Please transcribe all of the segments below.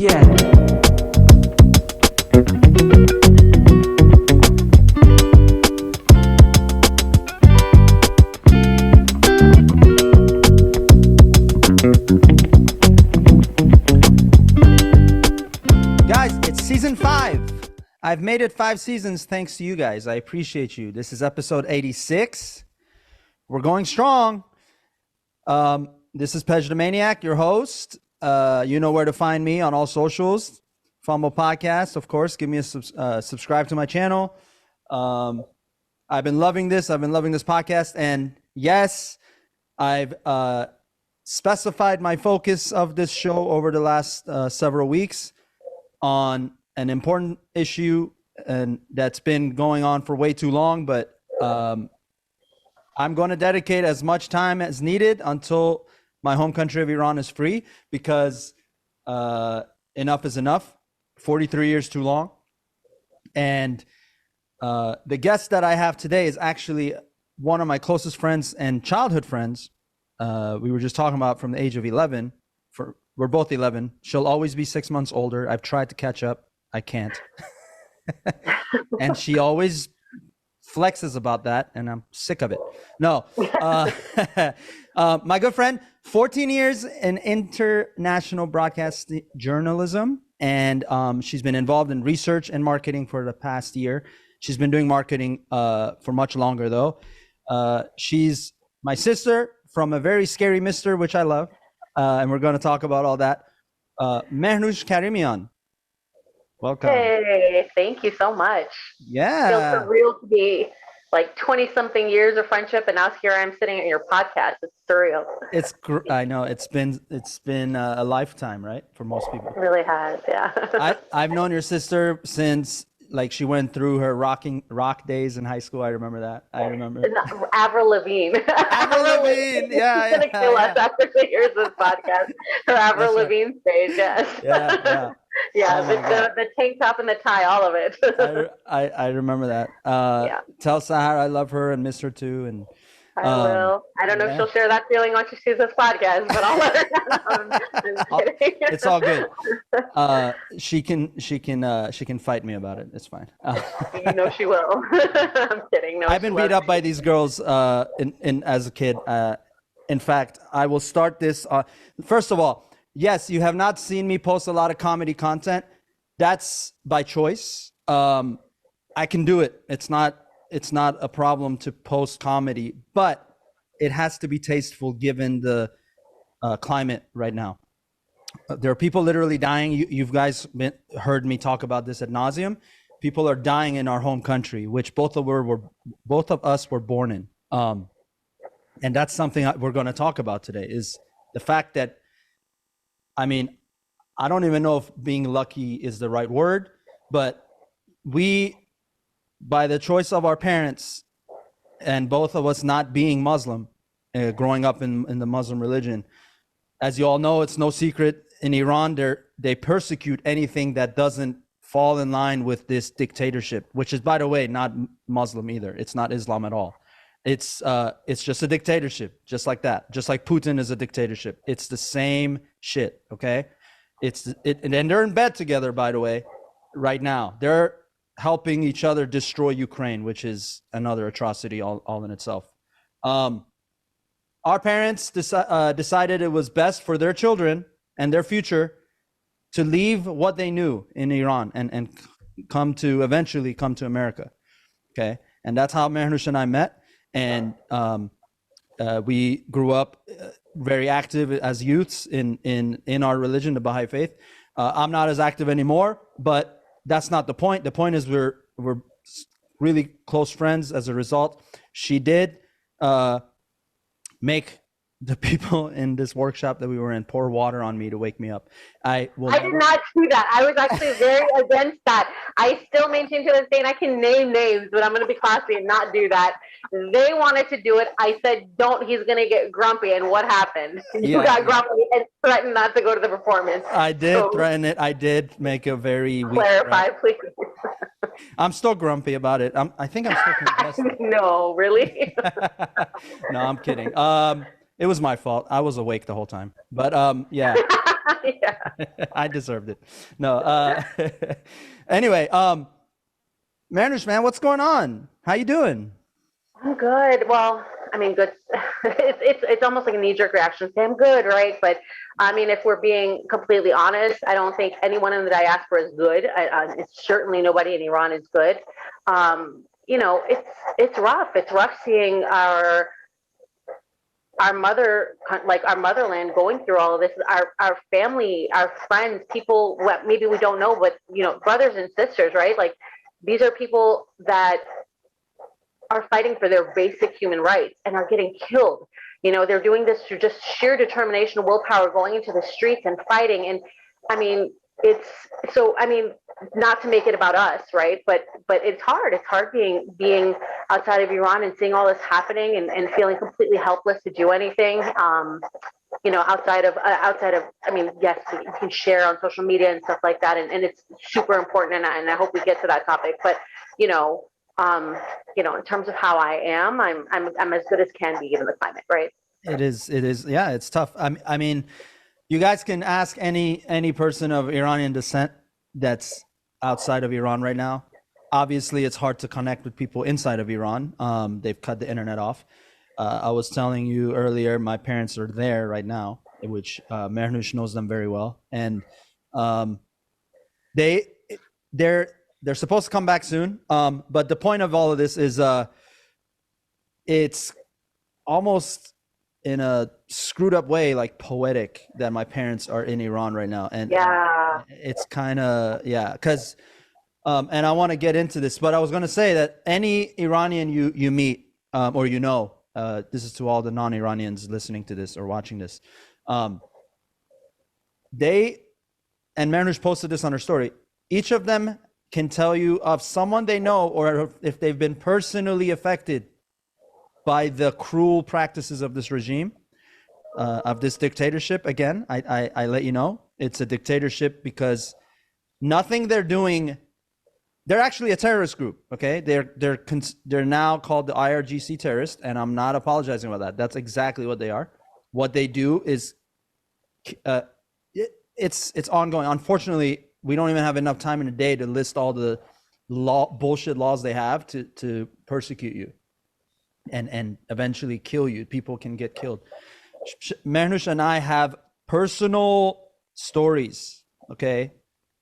Yeah. Guys, it's season 5. I've made it 5 seasons thanks to you guys. I appreciate you. This is episode 86. We're going strong. This is Pej the Maniac, your host. You know where to find me on all socials. Phumblepodcast, of course. Give me a subscribe to my channel. I've been loving this. I've been loving this podcast. And yes, I've specified my focus of this show over the last several weeks on an important issue, and that's been going on for way too long. But I'm going to dedicate as much time as needed until my home country of Iran is free, because enough is enough. 43 years too long. And the guest that I have today is actually one of my closest friends and childhood friends. We were just talking about from the age of 11. We're both 11. She'll always be 6 months older. I've tried to catch up. I can't. And she always flexes about that, and I'm sick of it. No. My good friend, 14 years in international broadcast journalism, and she's been involved in research and marketing for the past year. She's been doing marketing for much longer, though. She's my sister from a very scary mister, which I love. And we're going to talk about all that. Mehrnoush Karimian, welcome. Hey, thank you so much. Yeah. It feels surreal to be like 20-something years of friendship, and now here I am sitting at your podcast. It's surreal. I know it's been a lifetime, right, for most people. It really has, yeah. I've known your sister since like she went through her rock days in high school. I remember that. Avril Lavigne. Avril Lavigne. Yeah. She's gonna kill us after she hears this podcast. Her Avril Lavigne stage, yes. Yeah. Yeah, the tank top and the tie, all of it. I remember that. Yeah. Tell Sahar I love her and miss her too. And I will. I don't know if she'll share that feeling once she sees this podcast, but I'll let her know. I'm kidding. It's all good. She can fight me about it. It's fine. You know she will. I'm kidding. No, I've been beat up by these girls in as a kid. In fact, I will start this. First of all, yes, you have not seen me post a lot of comedy content. That's by choice. I can do it. It's not a problem to post comedy, but it has to be tasteful given the climate right now. There are people literally dying. You guys heard me talk about this ad nauseum. People are dying in our home country, which both of us were born in. And that's something we're going to talk about today, is the fact that, I mean, I don't even know if being lucky is the right word, but we, by the choice of our parents and both of us not being Muslim, growing up in the Muslim religion, as you all know, it's no secret in Iran, they persecute anything that doesn't fall in line with this dictatorship, which is, by the way, not Muslim either. It's not Islam at all. It's just a dictatorship, just like that. Just like Putin is a dictatorship. It's the same shit, okay? And they're in bed together, by the way, right now. They're helping each other destroy Ukraine, which is another atrocity all in itself. Our parents decided it was best for their children and their future to leave what they knew in Iran and eventually come to America. Okay. And that's how Mehrnoush and I met. And we grew up very active as youths in our religion, the Baha'i faith. I'm not as active anymore, but that's not the point. The point is we're really close friends as a result. She did make the people in this workshop that we were in pour water on me to wake me up. I did not do that. I was actually very against that. I still maintain to this day, and I can name names, but I'm going to be classy and not do that. They wanted to do it. I said, don't, he's going to get grumpy. And what happened? You got grumpy and threatened not to go to the performance. I did threaten it. I did make a very weak clarify, please. I'm still grumpy about it. I think I'm still congested. No, really? No, I'm kidding. It was my fault. I was awake the whole time. But yeah, Yeah. I deserved it. No. Anyway, Mehrnoush, man, what's going on? How you doing? I'm good. Well, I mean, good. It's almost like a knee-jerk reaction to say I'm good, right? But I mean, if we're being completely honest, I don't think anyone in the diaspora is good. It's certainly nobody in Iran is good. You know, it's rough. It's rough seeing our mother, like our motherland, going through all of this. Our family, our friends, people what maybe we don't know, but you know, brothers and sisters, right? Like these are people that are fighting for their basic human rights and are getting killed. You know, they're doing this through just sheer determination, willpower, going into the streets and fighting. And I mean, it's so. I mean, not to make it about us, right? But it's hard. It's hard being outside of Iran and seeing all this happening and feeling completely helpless to do anything. You know, outside of, I mean, yes, you can share on social media and stuff like that, and it's super important, and I hope we get to that topic. But you know, in terms of how I am, I'm as good as can be given the climate, right? It is. Yeah, it's tough. I mean, you guys can ask any person of Iranian descent that's outside of Iran right now. Obviously, it's hard to connect with people inside of Iran. They've cut the internet off. I was telling you earlier, my parents are there right now, which Mehrnoush knows them very well, and they're supposed to come back soon. But the point of all of this is, it's almost in a screwed up way, like poetic, that my parents are in Iran right now, and Yeah. it's kind of because. And I want to get into this, but I was going to say that any Iranian you meet or you know, this is to all the non-Iranians listening to this or watching this. They, and Mehrnoush posted this on her story, each of them can tell you of someone they know or if they've been personally affected by the cruel practices of this regime, of this dictatorship. Again, I let you know, it's a dictatorship because nothing they're doing. They're actually a terrorist group, okay? They're now called the IRGC terrorist, and I'm not apologizing about that. That's exactly what they are. What they do is, it's ongoing. Unfortunately, we don't even have enough time in a day to list all the bullshit laws they have to persecute you, and eventually kill you. People can get killed. Mehrnoush and I have personal stories, okay,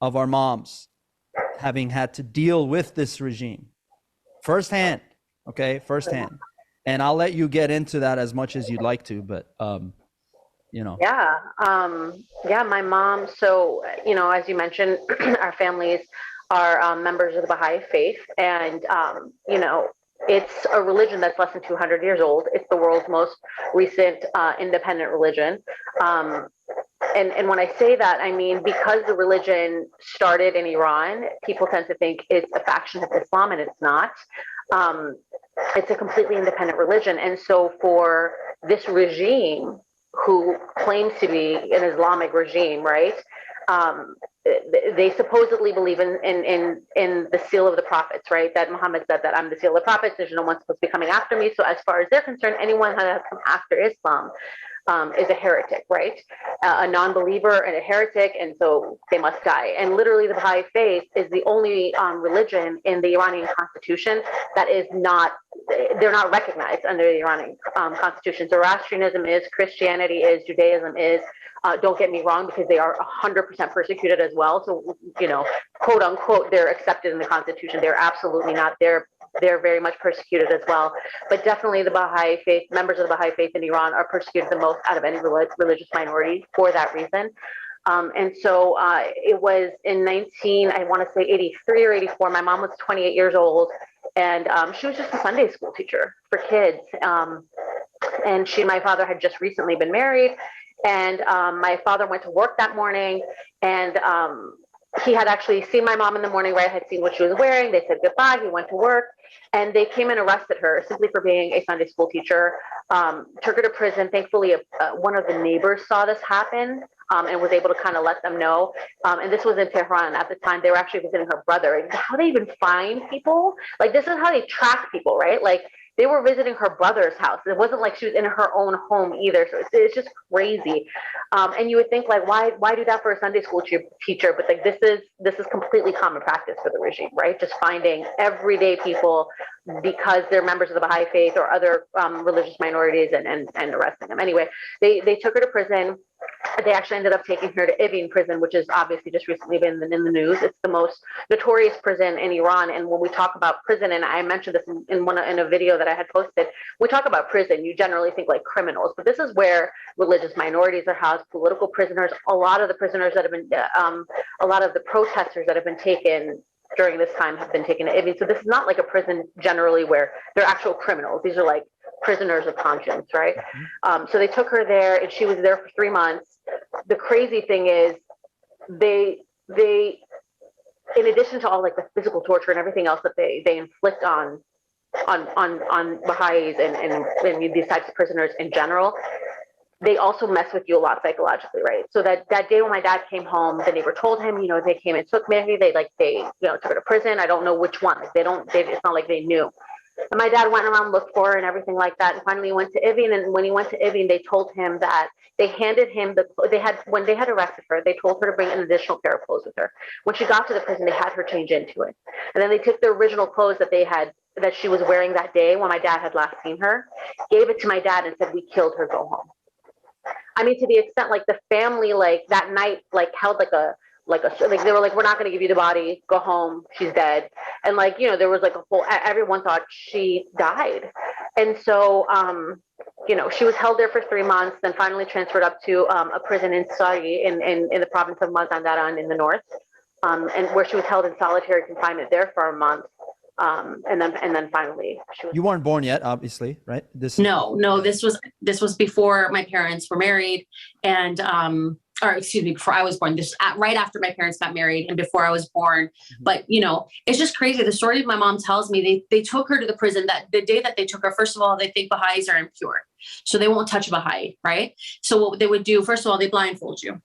of our moms having had to deal with this regime firsthand, okay, firsthand. And I'll let you get into that as much as you'd like to, but you know. Yeah. My mom. So, you know, as you mentioned, our families are members of the Baha'i faith, and you know, it's a religion that's less than 200 years old. It's the world's most recent independent religion. And when I say that, I mean, because the religion started in Iran, people tend to think it's a faction of Islam, and it's not. It's a completely independent religion. And so for this regime, who claims to be an Islamic regime, right? They supposedly believe in the seal of the prophets, right? That Muhammad said that I'm the seal of the prophets. There's no one supposed to be coming after me. So as far as they're concerned, anyone that has come after Islam is a heretic, right? A non-believer and a heretic, and so they must die. And literally, the Baha'i faith is the only religion in the Iranian constitution that is not, they're not recognized under the Iranian constitution. Zoroastrianism is, Christianity is, Judaism is. Don't get me wrong, because they are 100% persecuted as well. So, you know, quote unquote, they're accepted in the constitution. They're absolutely not. They're very much persecuted as well. But definitely the Baha'i faith, members of the Baha'i faith in Iran are persecuted the most out of any religious minority for that reason. And so it was in I want to say 83 or 84, my mom was 28 years old, and she was just a Sunday school teacher for kids. And she and my father had just recently been married, and my father went to work that morning, and he had actually seen my mom in the morning, right? Had seen what she was wearing. They said goodbye. He went to work, and they came and arrested her simply for being a Sunday school teacher. Took her to prison. Thankfully, one of the neighbors saw this happen and was able to kind of let them know. And this was in Tehran at the time. They were actually visiting her brother. And how they even find people? Like, this is how they track people, right? Like, they were visiting her brother's house. It wasn't like she was in her own home either. So it's just crazy. And you would think like, why do that for a Sunday school teacher? But like, this is completely common practice for the regime, right? Just finding everyday people because they're members of the Baha'i faith or other religious minorities and arresting them. Anyway, they took her to prison. They actually ended up taking her to Evin prison, which has obviously just recently been in the news. It's the most notorious prison in Iran. And when we talk about prison, and I mentioned this in a video that I had posted, we talk about prison, you generally think like criminals, but this is where religious minorities are housed, political prisoners. A lot of the prisoners that have been, a lot of the protesters that have been taken during this time have been taken to Evin. So this is not like a prison generally where they're actual criminals. These are like prisoners of conscience, right? So they took her there, and she was there for 3 months. The crazy thing is, they in addition to all like the physical torture and everything else that they inflict on Baha'is and these types of prisoners in general, they also mess with you a lot psychologically, right? So that day when my dad came home, the neighbor told him, they came and took Mehri, they took her to prison. I don't know which one. Like it's not like they knew. And my dad went around, looked for her and everything like that. And finally went to Evin. And when he went to Evin, they told him that they handed him when they had arrested her, they told her to bring an additional pair of clothes with her. When she got to the prison, they had her change into it. And then they took the original clothes that she was wearing that day when my dad had last seen her, gave it to my dad and said, "We killed her, go home." I mean, to the extent like the family, like that night, like held like they were like, "We're not going to give you the body, go home, she's dead." And like, there was like everyone thought she died. And so, she was held there for 3 months, then finally transferred up to a prison in Sari in the province of Mazandaran in the north, and where she was held in solitary confinement there for a month. And then finally she was. You weren't born yet, obviously, right? No, this was before my parents were married, and before I was born. This right after my parents got married and before I was born. Mm-hmm. But it's just crazy. The story my mom tells me, they took her to the prison that the day that they took her. First of all, they think Baha'is are impure, so they won't touch a Baha'i, right? So what they would do, first of all, they blindfold you.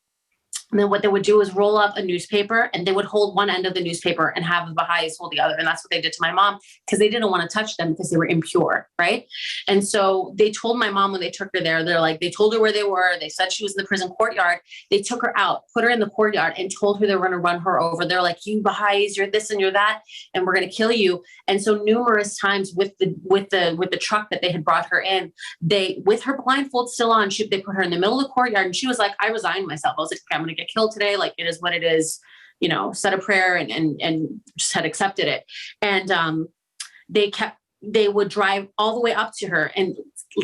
And then what they would do is roll up a newspaper, and they would hold one end of the newspaper and have the Baha'is hold the other. And that's what they did to my mom, because they didn't want to touch them because they were impure, right? And so they told my mom when they took her there, they told her where they were. They said she was in the prison courtyard. They took her out, put her in the courtyard, and told her they were going to run her over. They're like, "You Baha'is, you're this and you're that, and we're going to kill you." And so numerous times with the truck that they had brought her in, with her blindfold still on, they put her in the middle of the courtyard, and she was like, "I resigned myself. I was like, I'm going to get killed today. Like, it is what it is," said a prayer and just had accepted it. And they would drive all the way up to her and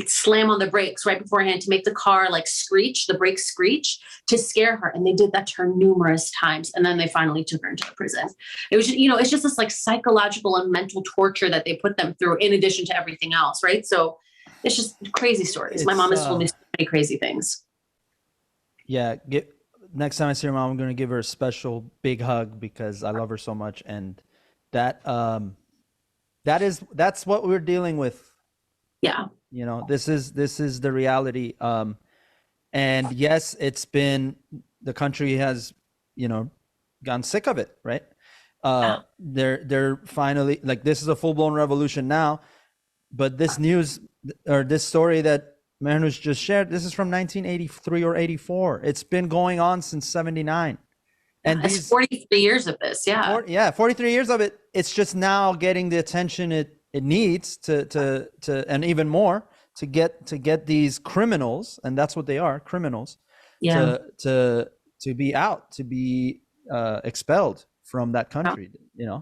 slam on the brakes right beforehand to make the car like screech, the brakes screech, to scare her. And they did that to her numerous times. And then they finally took her into the prison. It was, it's just this like psychological and mental torture that they put them through in addition to everything else. Right. So it's just crazy stories. My mom has told me so many crazy things. Yeah. Next time I see her mom, I'm going to give her a special big hug because I love her so much. And that's what we're dealing with. Yeah. This is the reality. And yes, the country has, gotten sick of it. Right. They're finally like, this is a full blown revolution now, but this news or this story that Mehrnoush just shared, this is from 1983 or 84. It's been going on since 79. And it's 43 years of this. Yeah. 43 years of it. It's just now getting the attention it needs to and even more to get these criminals, and that's what they are, criminals, to be out, to be expelled from that country.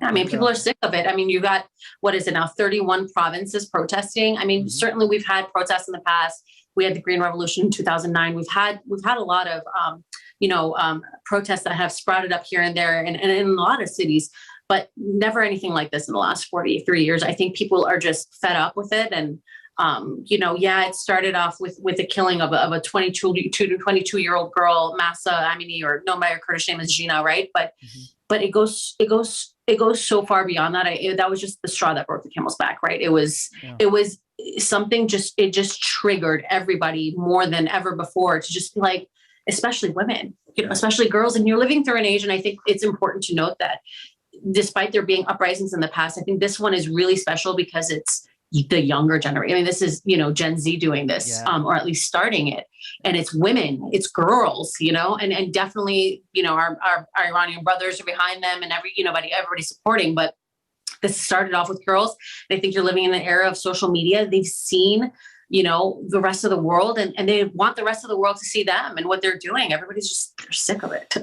I mean, people are sick of it. I mean, you got, what is it now, 31 provinces protesting. I mean, certainly we've had protests in the past. We had the Green Revolution in 2009. We've had a lot of protests that have sprouted up here and there and in a lot of cities, but never anything like this in the last 43 years. I think people are just fed up with it. And it started off with the killing of a 22-year-old girl, Masa Amini, or known by her Kurdish name as Gina, right? But it goes so far beyond that. That was just the straw that broke the camel's back, right? It was something it just triggered everybody more than ever before to just be like, especially women, especially girls. And you're living through an age, and I think it's important to note that despite there being uprisings in the past, I think this one is really special because the younger generation. I mean, this is, Gen Z doing this, or at least starting it. And it's women, it's girls, and definitely, our Iranian brothers are behind them, and everybody's supporting. But this started off with girls. They think you're living in an era of social media. They've seen, the rest of the world, and they want the rest of the world to see them and what they're doing. Everybody's just, they're sick of it.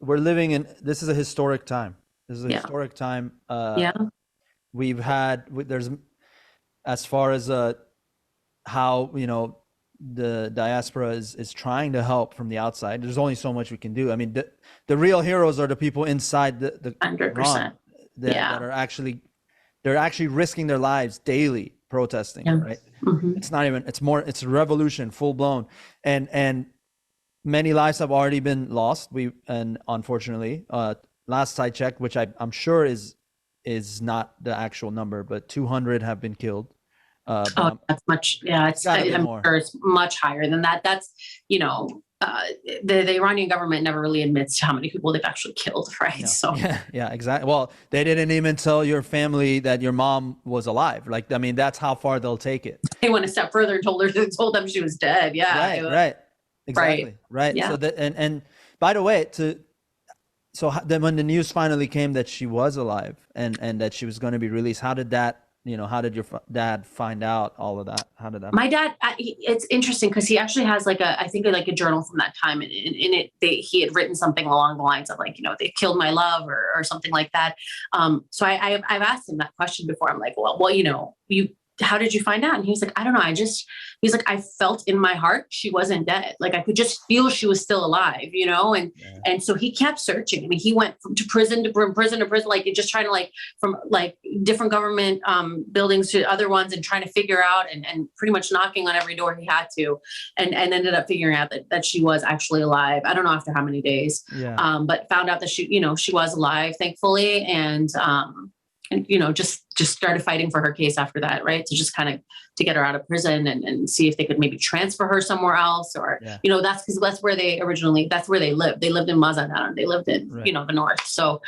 We're living in, this is a historic time. This is a historic time. We've had, there's, as far as how, the diaspora is trying to help from the outside, there's only so much we can do. I mean, the real heroes are the people inside the 100%. that are actually, they're actually risking their lives daily protesting, right? Mm-hmm. It's not even, it's a revolution, full blown. And many lives have already been lost. And unfortunately, last I checked, which I'm sure is not the actual number, but 200 have been killed. That's much. Yeah, I'm sure it's much higher than that. That's, the Iranian government never really admits to how many people they've actually killed, right? No. So yeah, exactly. Well, they didn't even tell your family that your mom was alive. Like, I mean, that's how far they'll take it. They went a step further and told them she was dead. Yeah, right. Exactly. Right. Yeah. So that, and by the way, then when the news finally came that she was alive and that she was going to be released, how did that, how did your dad find out all of that? How did that? My dad, it's interesting because he actually has I think a journal from that time, and in it, he had written something along the lines of they killed my love or something like that. So I've asked him that question before. I'm like, well, how did you find out? And he was like, I don't know. He's like, I felt in my heart she wasn't dead. Like I could just feel she was still alive, and so he kept searching. I mean, he went to prison to prison, just trying to from different government buildings to other ones and trying to figure out and pretty much knocking on every door he had to, and ended up figuring out that she was actually alive. I don't know after how many days, but found out that she was alive, thankfully. And just started fighting for her case after that, right? So just kind of to get her out of prison and see if they could maybe transfer her somewhere else, or that's because that's where they lived. They lived in Mohaghagh. They lived in the north. So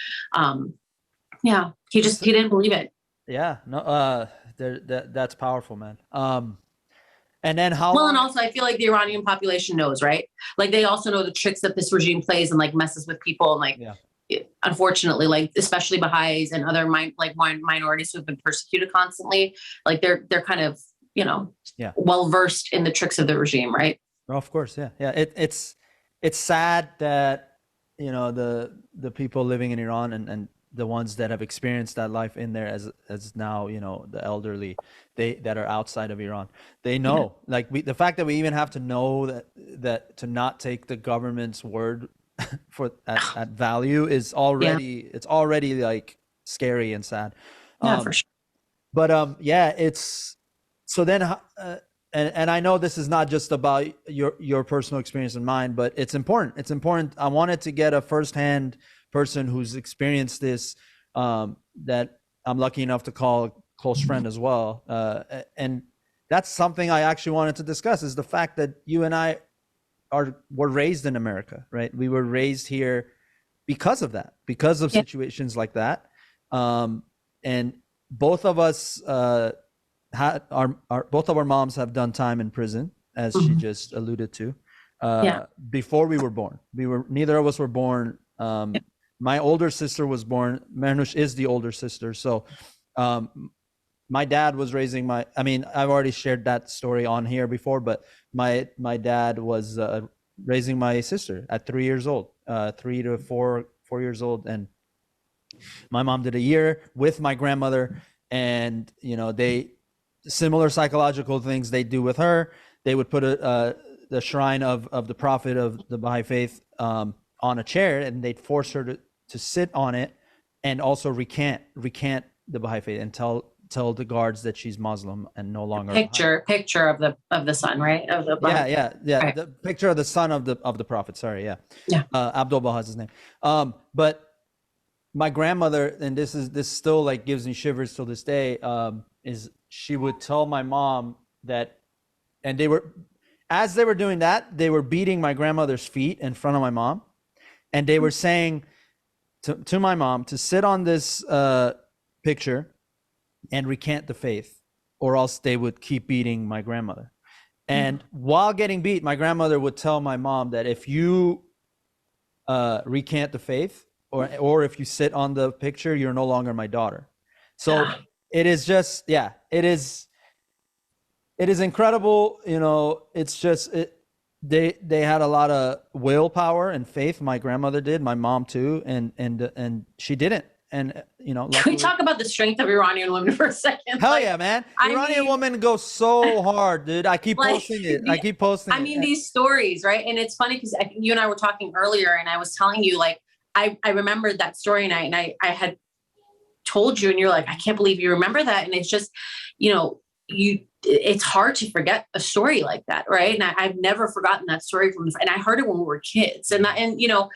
he didn't believe it. Yeah, no, that's powerful, man. And then and also I feel like the Iranian population knows, right? Like they also know the tricks that this regime plays and messes with people and unfortunately, especially Baha'is and other minorities who have been persecuted constantly, they're kind of, well versed in the tricks of the regime, right? Oh, of course. Yeah. It's sad that, the people living in Iran and the ones that have experienced that life in there as now, the elderly, that are outside of Iran, they know, the fact that we even have to know that to not take the government's word for at value is already it's already scary and sad. For sure. But it's so then and I know this is not just about your personal experience and mine, but it's important. I wanted to get a firsthand person who's experienced this, that I'm lucky enough to call a close friend as well, and that's something I actually wanted to discuss, is the fact that you and I were raised in America, right? We were raised here because of that, because of situations like that. And both of us both of our moms have done time in prison, as she just alluded to, before we were born. Neither of us were born. My older sister was born. Mehrnoush is the older sister. So my dad was raising I've already shared that story on here before, but my dad was raising my sister at 3 years old, 3 to 4 years old. And my mom did a year with my grandmother, and, similar psychological things they do with her. They would put the shrine of the prophet of the Baha'i faith on a chair, and they'd force her to sit on it and also recant the Baha'i faith and tell the guards that she's Muslim and no longer picture of the son, right? Of the right. The picture of the son of the prophet. Sorry, Abdul Baha is his name. But my grandmother, and this still gives me shivers till this day, is she would tell my mom that, and as they were doing that, they were beating my grandmother's feet in front of my mom, and they were saying to my mom to sit on this picture and recant the faith, or else they would keep beating my grandmother. And while getting beat, my grandmother would tell my mom that if you recant the faith, or if you sit on the picture, you're no longer my daughter. So it is just, it is incredible. You know, it's just, they had a lot of willpower and faith. My grandmother did, my mom too. And she didn't. And, you know, can we talk about the strength of Iranian women for a second? Hell yeah, man. Iranian women go so hard, dude. I keep posting it. I keep posting it. These stories, right? And it's funny because you and I were talking earlier, and I was telling you, like, I remembered that story, and I had told you, and you're like, I can't believe you remember that. And it's just, you know, it's hard to forget a story like that, right? And I've never forgotten that story and I heard it when we were kids, and you know,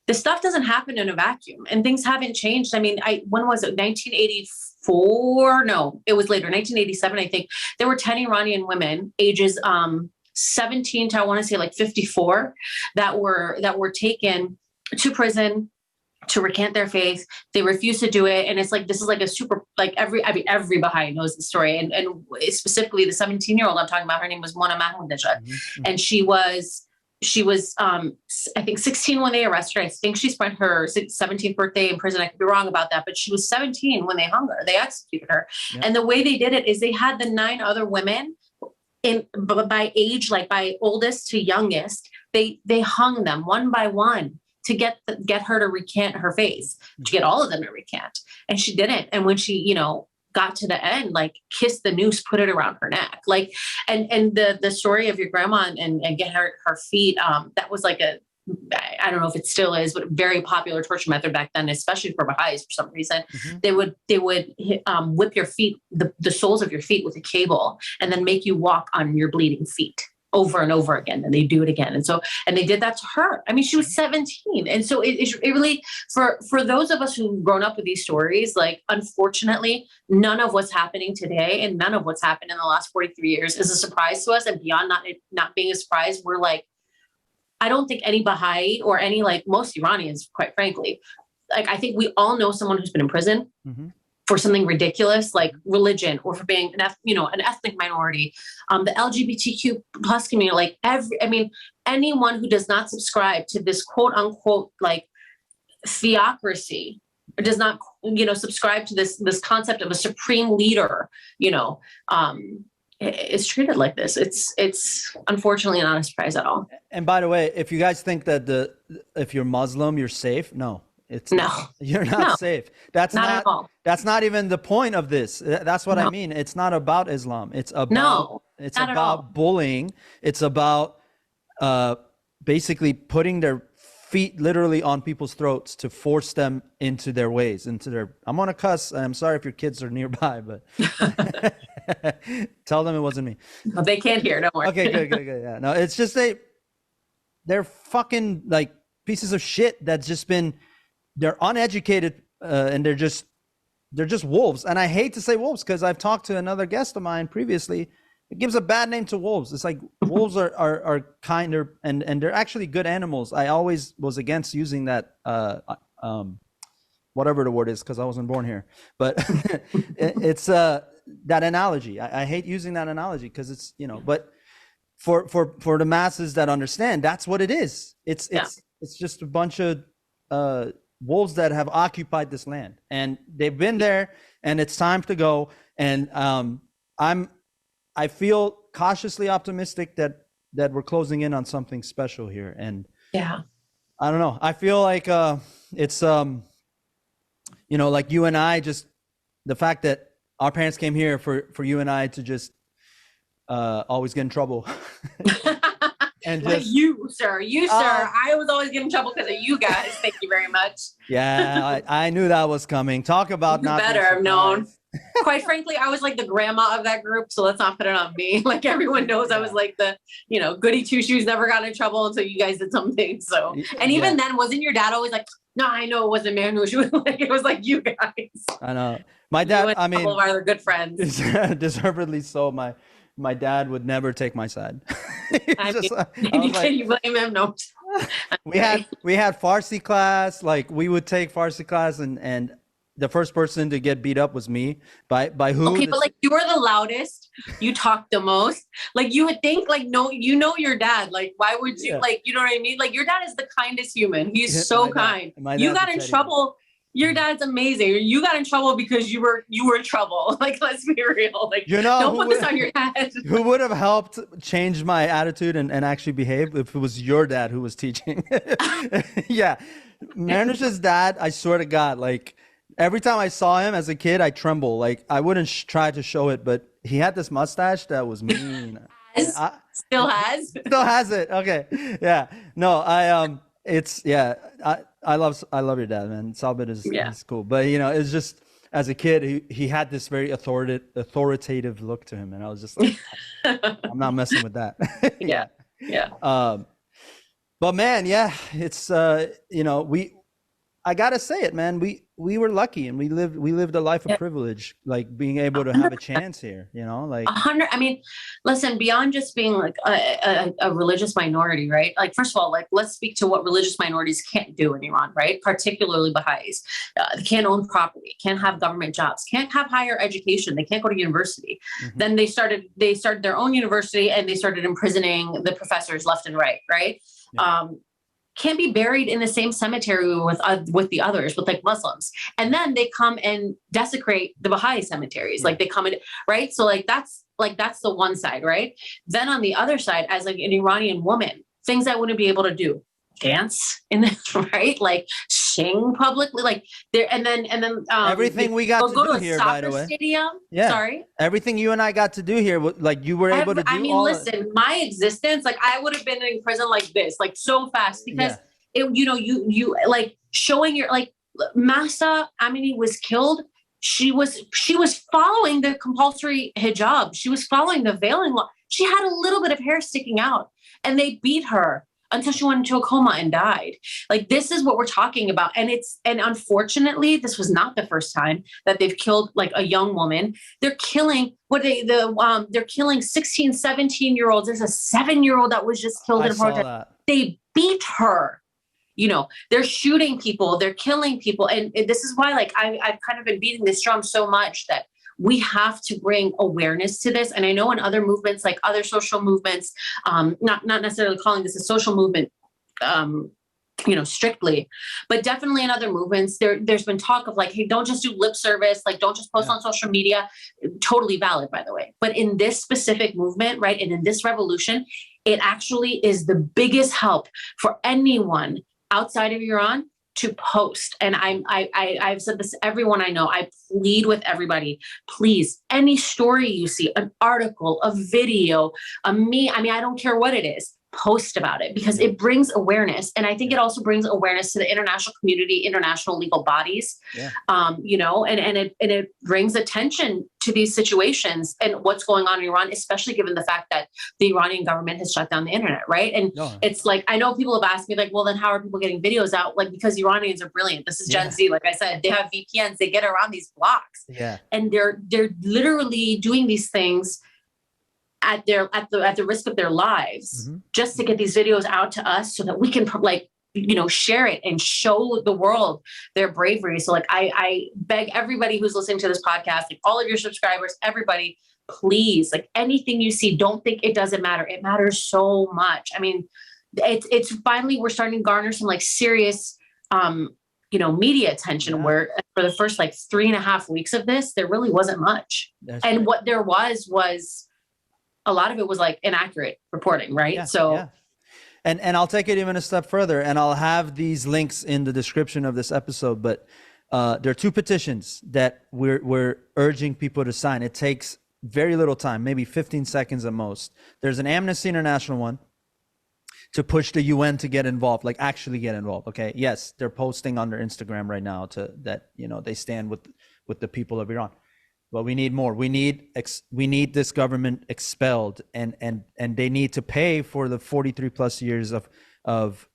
this stuff doesn't happen in a vacuum, and things haven't changed. I mean, when was it? 1984? No, it was later, 1987, I think. There were 10 Iranian women, ages 17 to, I want to say, like 54, that were taken to prison to recant their faith. They refused to do it. And it's like, this is like a super, like every Baha'i knows the story. And specifically the 17-year-old I'm talking about, her name was Mohaghagh. And she was, I think 16 when they arrested her. I think she spent her 17th birthday in prison. I could be wrong about that, but she was 17 when they hung her. They executed her. Yeah. And the way they did it is they had the 9 other women by age, like by oldest to youngest, they hung them one by one to get her to recant her faith, to get all of them to recant. And she didn't. And when she, you know, got to the end, like kissed the noose, put it around her neck, like, and the story of your grandma and get her feet, that was like I don't know if it still is, but a very popular torture method back then, especially for Baha'is for some reason. They would whip your feet, the soles of your feet with a cable, and then make you walk on your bleeding feet over and over again. And they do it again. And they did that to her. I mean, she was 17. And so it really, for those of us who've grown up with these stories, like, unfortunately, none of what's happening today and none of what's happened in the last 43 years is a surprise to us. And beyond not being a surprise, we're like, I don't think any Baha'i or any, like, most Iranians, quite frankly, like, I think we all know someone who's been in prison for something ridiculous like religion, or for being an ethnic minority, the LGBTQ plus community, like anyone who does not subscribe to this quote unquote like theocracy, or does not subscribe to this concept of a supreme leader, is treated like this. It's unfortunately not a surprise at all. And by the way, if you guys think that if you're Muslim you're safe, no. You're not safe. That's not at all. That's not even the point of this. That's what I mean. It's not about Islam. It's about bullying. It's about basically putting their feet literally on people's throats to force them into their ways, I'm gonna cuss. I'm sorry if your kids are nearby, but tell them it wasn't me. No, they can't hear. Don't worry. Okay, good. Yeah. No, it's just they're fucking like pieces of shit that's just been. They're uneducated and they're just wolves. And I hate to say wolves because I've talked to another guest of mine previously. It gives a bad name to wolves. It's like wolves are kinder and they're actually good animals. I always was against using that whatever the word is because I wasn't born here. But it's that analogy. I hate using that analogy because it's but for the masses that understand, that's what it is. It's just a bunch of wolves that have occupied this land, and they've been there, and it's time to go. And I feel cautiously optimistic that we're closing in on something special here. And I don't know. I feel like it's like you and I, just the fact that our parents came here for you and I to just always get in trouble. And like you, sir. I was always getting in trouble because of you guys. Thank you very much. Yeah, I knew that was coming. Talk about not better have known. Quite frankly, I was like the grandma of that group, so let's not put it on me. Like everyone knows, I was like the goody two shoes, never got in trouble until you guys did something. So, and even then, wasn't your dad always like, no, I know it wasn't Mehrnoush. It was like you guys. I know my dad. I mean, all of our other good friends. Deservedly so. My my dad would never take my side. I Just, mean, can you blame him? No. we had Farsi class. Like we would take Farsi class, and the first person to get beat up was me. By who? Okay, but like you were the loudest. You talked the most. Like you would think, like, no, you know your dad. Like, why would you? Like, you know what I mean? Like your dad is the kindest human. He's so kind. You got in trouble. Your dad's amazing. You got in trouble because you were in trouble. Like, let's be real. Like, don't put this on your dad. Who would have helped change my attitude and actually behave if it was your dad who was teaching? Yeah. Mehrnoush's dad, I swear to God, like every time I saw him as a kid, I tremble. Like I wouldn't try to show it, but he had this mustache that was mean. Still has it. Okay. Yeah. No, I love your dad, man. Salbit is cool, but it's just as a kid he had this very authoritative look to him, and I was just like, I'm not messing with that. Yeah. But man, it's I gotta say it, man. We were lucky, and we lived a life of privilege, like being able to have a chance here. Like 100. I mean, listen, beyond just being like a religious minority, right? Like, first of all, like let's speak to what religious minorities can't do in Iran, right? Particularly Baha'is, they can't own property, can't have government jobs, can't have higher education, they can't go to university. Mm-hmm. Then they started their own university, and they started imprisoning the professors left and right, right? Yeah. Can't be buried in the same cemetery with the others, with like Muslims. And then they come and desecrate the Baha'i cemeteries. Like they come in, right? So that's the one side, right? Then on the other side, as like an Iranian woman, things I wouldn't be able to do, dance in the, right? Like sing publicly, like there, and then everything we got to do here, by the way. Stadium. Yeah. Sorry. Everything you and I got to do here, like you were able to do. I mean, listen, my existence, like I would have been in prison like this, like so fast, because you like showing your, like Mahsa Amini was killed. She was following the compulsory hijab. She was following the veiling law. She had a little bit of hair sticking out, and they beat her until she went into a coma and died. Like, this is what we're talking about. And unfortunately, this was not the first time that they've killed like a young woman. They're killing they're killing 16, 17-year-olds. There's a 7-year-old that was just killed in a protest. They beat her. They're shooting people, they're killing people. And this is why, like, I've kind of been beating this drum so much that we have to bring awareness to this. And I know in other movements, like other social movements, not necessarily calling this a social movement, strictly, but definitely in other movements, there's been talk of like, hey, don't just do lip service, like don't just post on social media. Totally valid, by the way. But in this specific movement, right, and in this revolution, it actually is the biggest help for anyone outside of Iran to post. And I've said this to everyone I know. I plead with everybody, please, any story you see, an article, a video, a meme, I mean, I don't care what it is, post about it, because it brings awareness. And I think it also brings awareness to the international community, international legal bodies, and it brings attention to these situations and what's going on in Iran, especially given the fact that the Iranian government has shut down the internet, right? And it's like, I know people have asked me like, well, then how are people getting videos out? Like, because Iranians are brilliant. This is Gen Z. Like I said, they have VPNs, they get around these blocks. Yeah. And they're literally doing these things at the risk of their lives, just to get these videos out to us so that we can share it and show the world their bravery. So like, I beg everybody who's listening to this podcast, like all of your subscribers, everybody, please, like anything you see, don't think it doesn't matter. It matters so much. I mean, it's finally, we're starting to garner some like serious, media attention, where for the first like 3.5 weeks of this, there really wasn't much. What there was a lot of it was like inaccurate reporting, right? And I'll take it even a step further, and I'll have these links in the description of this episode, but there are 2 petitions that we're urging people to sign. It takes very little time, maybe 15 seconds at most. There's an Amnesty International one to push the UN to get involved, like actually get involved. Okay. Yes. They're posting on their Instagram right now they stand with the people of Iran. But we need more. We need this government expelled, and they need to pay for the 43 plus years of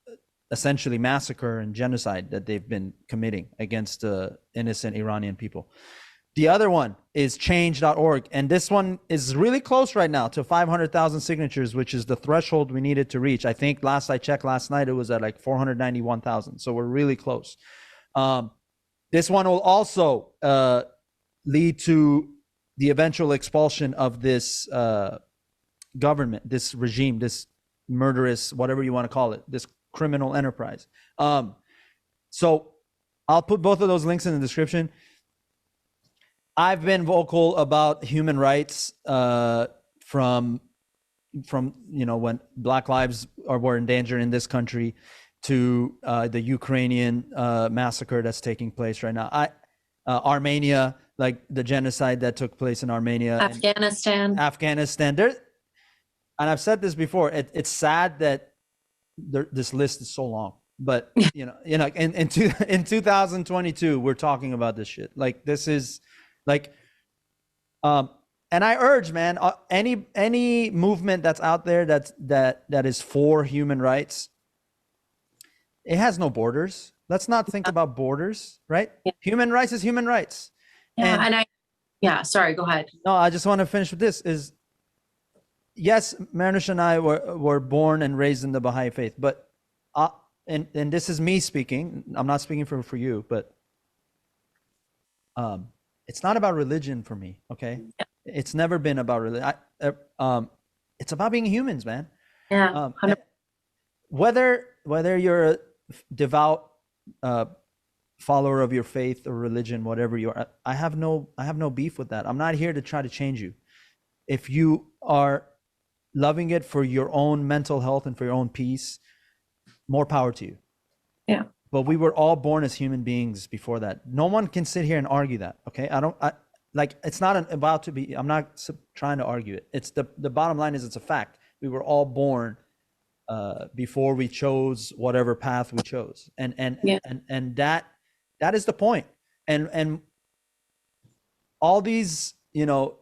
essentially massacre and genocide that they've been committing against innocent Iranian people. The other one is change.org. And this one is really close right now to 500,000 signatures, which is the threshold we needed to reach. I think last I checked last night, it was at like 491,000. So we're really close. This one will also lead to the eventual expulsion of this government, this regime, this murderous, whatever you want to call it, this criminal enterprise. So I'll put both of those links in the description. I've been vocal about human rights from when Black lives were in danger in this country to the Ukrainian massacre that's taking place right now. Armenia, like the genocide that took place in Armenia, Afghanistan. There, and I've said this before. It's sad that this list is so long, but in 2022 we're talking about this shit. Like this is. Like, and I urge, man, any movement that's out there that is for human rights, it has no borders. Let's not think about borders, right? Yeah. Human rights is human rights. Yeah, sorry, go ahead. No, I just want to finish with this. Yes, Mehrnoush and I were born and raised in the Baha'i faith, but and this is me speaking. I'm not speaking for you, but it's not about religion for me, okay? Yeah. It's never been about religion. It's about being humans, man. Yeah. Whether you're a devout follower of your faith or religion, whatever you are, I have no beef with that. I'm not here to try to change you. If you are loving it for your own mental health and for your own peace, more power to you. Yeah. But we were all born as human beings before that. No one can sit here and argue that. Okay. It's not about to be, I'm not trying to argue it. It's the bottom line is it's a fact. We were all born before we chose whatever path we chose. And that is the point. And all these, a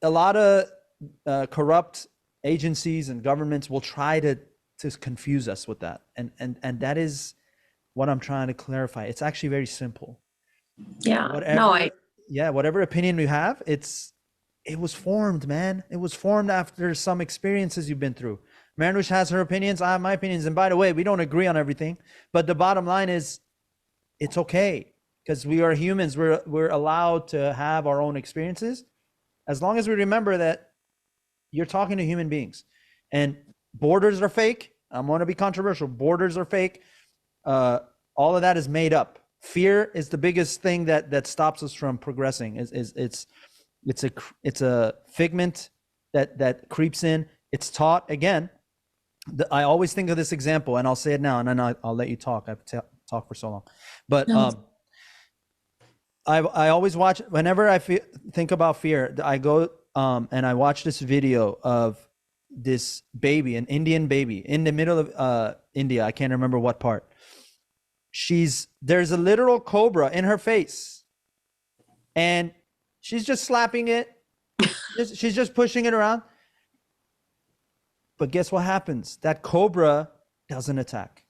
lot of corrupt agencies and governments will try to confuse us with that. And that is what I'm trying to clarify. It's actually very simple. Yeah. Whatever opinion you have, it was formed, man. It was formed after some experiences you've been through. Mehrnoush has her opinions. I have my opinions. And by the way, we don't agree on everything, but the bottom line is it's okay because we are humans. We're allowed to have our own experiences as long as we remember that you're talking to human beings and borders are fake. I'm going to be controversial. Borders are fake. All of that is made up. Fear is the biggest thing that stops us from progressing. It's a figment that creeps in. It's taught again. I always think of this example, and I'll say it now, and then I'll let you talk. I've talked for so long, but I always watch whenever I think about fear. I go and I watch this video of this baby, an Indian baby in the middle of India. I can't remember what part. There's a literal cobra in her face and she's just slapping it. She's just pushing it around. But guess what happens? That cobra doesn't attack.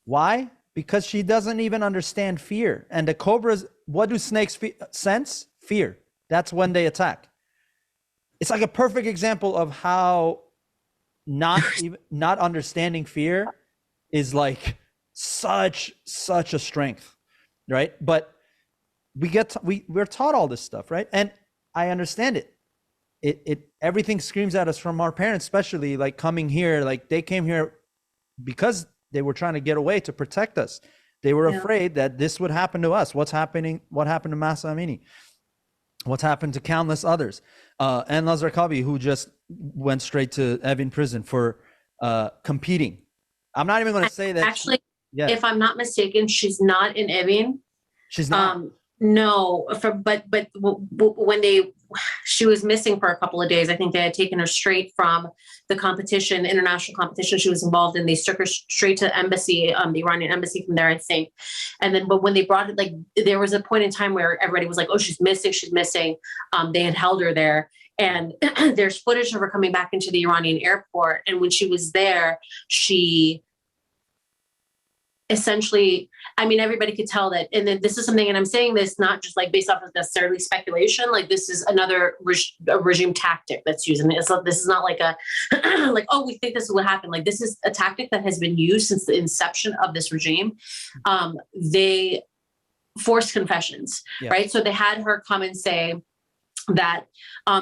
Why? Because she doesn't even understand fear. And the cobras, what do snakes sense? Fear. That's when they attack. It's like a perfect example of how not understanding fear is like such a strength, right? But we're taught all this stuff, right? And I understand it. It everything screams at us from our parents, especially like coming here. Like they came here because they were trying to get away to protect us. They were afraid that this would happen to us. What happened to Mahsa Amini? What's happened to countless others? And Nazar Kabi, who just went straight to Evin prison for competing. I'm not even going to say that. Actually, if I'm not mistaken, she's not in Evin. She's not. No, but when she was missing for a couple of days. I think they had taken her straight from the competition, international competition she was involved in. They took her straight to embassy, the Iranian embassy from there, I think. And then, but when they brought it, like there was a point in time where everybody was like, "Oh, she's missing." They had held her there, and there's footage of her coming back into the Iranian airport. And when she was there, she essentially, I mean, everybody could tell that, and then this is something, and I'm saying this not just like based off of necessarily speculation, like this is another regime tactic that's used. And this is not like a, like, oh, we think this is what happened. Like this is a tactic that has been used since the inception of this regime. They forced confessions, right? So they had her come and say that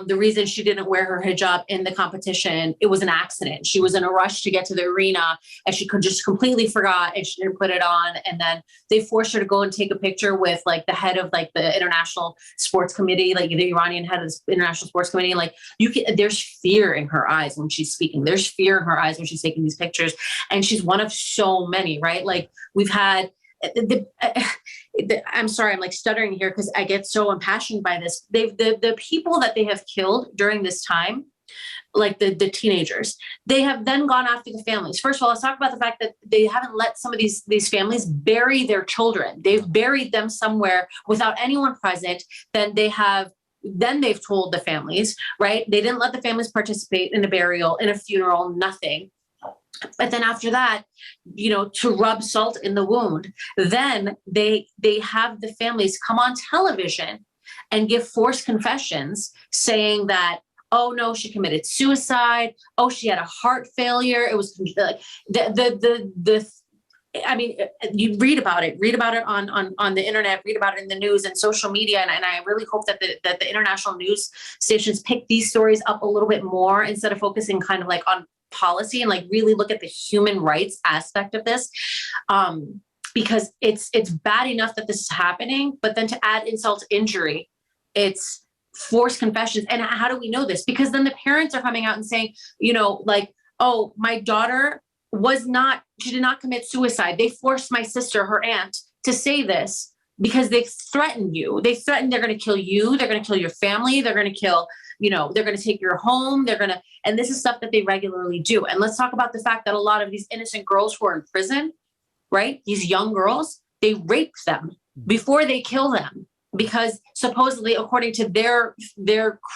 the reason she didn't wear her hijab in the competition, it was an accident. She was in a rush to get to the arena and she could just completely forgot and she didn't put it on. And then they forced her to go and take a picture with like the head of like the international sports committee, like the Iranian head of the international sports committee. Like there's fear in her eyes when she's speaking. There's fear in her eyes when she's taking these pictures. And she's one of so many, right? Like we've had I'm sorry, I'm like stuttering here because I get so impassioned by this. The people that they have killed during this time, like the teenagers, they have then gone after the families. First of all, let's talk about the fact that they haven't let some of these families bury their children. They've buried them somewhere without anyone present. Then they've told the families, right? They didn't let the families participate in a burial, in a funeral, nothing. But then after that, to rub salt in the wound, then they have the families come on television and give forced confessions saying that, oh no, she committed suicide. Oh, she had a heart failure. It was like I mean, you read about it on the internet, read about it in the news and social media. And I really hope that the international news stations pick these stories up a little bit more instead of focusing kind of like on policy and like really look at the human rights aspect of this, because it's bad enough that this is happening, but then to add insult to injury, it's forced confessions. And how do we know this? Because then the parents are coming out and saying, like, oh, my daughter she did not commit suicide. They forced my sister, her aunt, to say this because they threatened you. They threatened they're going to kill you. They're going to kill your family. They're going to kill, they're going to take your home. And this is stuff that they regularly do. And let's talk about the fact that a lot of these innocent girls who are in prison, right? These young girls, they rape them before they kill them because supposedly, according to their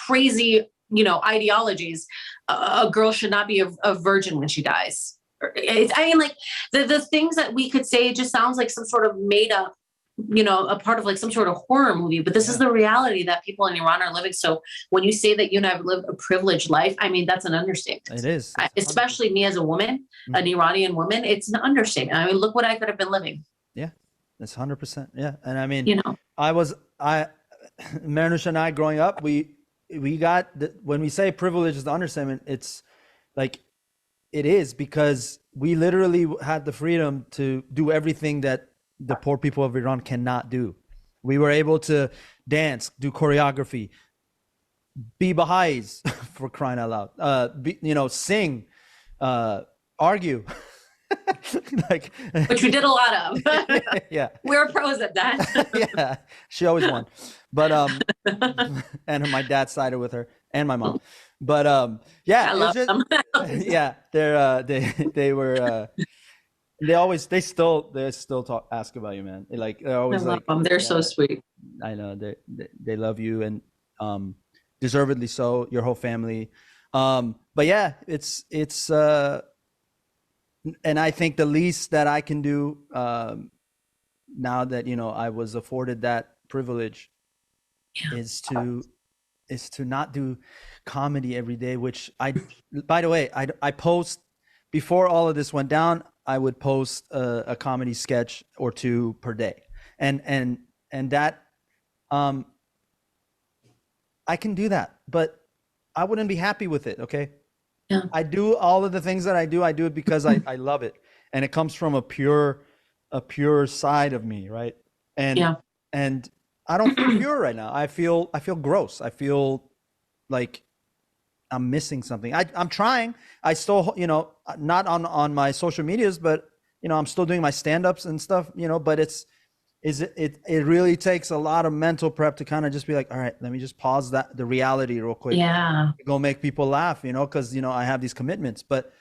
crazy, ideologies, a girl should not be a virgin when she dies. The things that we could say, it just sounds like some sort of made up, a part of like some sort of horror movie, but this is the reality that people in Iran are living. So when you say that I've lived a privileged life, I mean, that's an understatement. It is. Especially me as a woman, an Iranian woman, it's an understatement. I mean, look what I could have been living. Yeah, that's 100%. Yeah. And I mean, Mehrnoush and I growing up, we got, when we say privilege is the understatement, it's like, it is because we literally had the freedom to do everything that the poor people of Iran cannot do. We were able to dance, do choreography, be Baha'is for crying out loud, sing, argue. Which we did a lot of. Yeah. We were pros at that. Yeah. She always won. But and my dad sided with her and my mom. But yeah, I love them. Yeah, they still ask about you, man. They're always like them. They're so sweet. I know they love you and deservedly so, your whole family. But yeah, it's and I think the least that I can do now that I was afforded that privilege is to not do comedy every day, which by the way, I post before all of this went down, I would post a comedy sketch or two per day. And that, I can do that, but I wouldn't be happy with it. Okay. Yeah. I do all of the things that I do it because I love it. And it comes from a pure side of me. Right. And I don't feel pure right now. I feel gross. I feel like I'm missing something. I'm trying. I still, not on my social medias, but I'm still doing my stand-ups and stuff, but it really takes a lot of mental prep to kind of just be like, all right, let me just pause the reality real quick. Yeah. Go make people laugh, because I have these commitments. But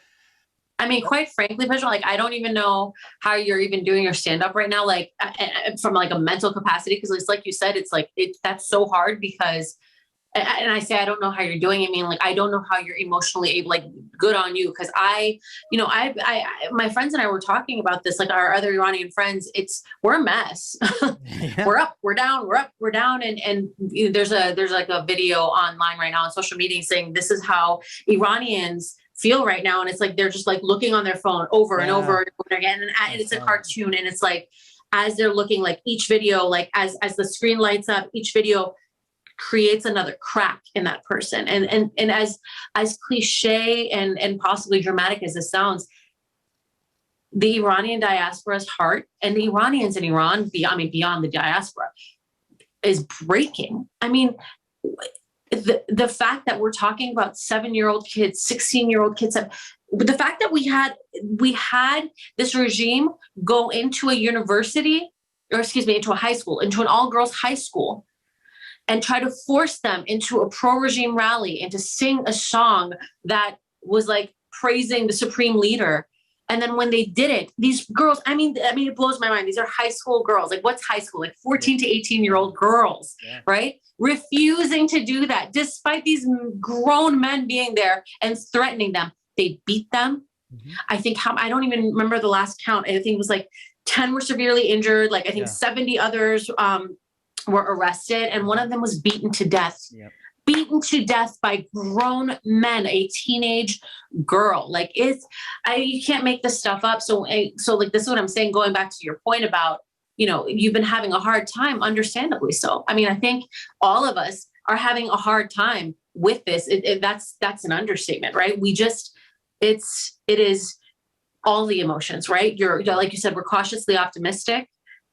I mean, quite frankly, Pedro, like, I don't even know how you're even doing your stand-up right now, like from like a mental capacity. Cause it's like you said, it's like, that's so hard because and I say, I don't know how you're doing. I mean, like, I don't know how you're emotionally able, like, good on you. Cause my friends and I were talking about this, like our other Iranian friends, we're a mess. Yeah. We're up, we're down, we're up, we're down. And there's like a video online right now on social media saying this is how Iranians feel right now. And it's like, they're just like looking on their phone over and over and over again. And it's a cartoon. And it's like, as they're looking, like each video, like as the screen lights up, each video creates another crack in that person. And as cliche and possibly dramatic as this sounds, the Iranian diaspora's heart and the Iranians in Iran, beyond the diaspora, is breaking. I mean, the fact that we're talking about 7-year-old kids, 16-year-old kids, the fact that we had this regime go into a university, or excuse me, into a high school, into an all-girls high school, and try to force them into a pro-regime rally and to sing a song that was like praising the supreme leader. And then when they didn't, these girls, I mean, it blows my mind. These are high school girls. Like, what's high school? Like 14 to 18-year-old girls, right? Refusing to do that, despite these grown men being there and threatening them. They beat them. Mm-hmm. I think I don't even remember the last count. I think it was like 10 were severely injured. Like, I think 70 others were arrested, and one of them was beaten to death. Yep. Beaten to death by grown men, a teenage girl. Like, you can't make this stuff up. So like, this is what I'm saying, going back to your point about, you've been having a hard time, understandably so. I mean, I think all of us are having a hard time with this. That's an understatement, right? It is all the emotions, right? Like you said, we're cautiously optimistic.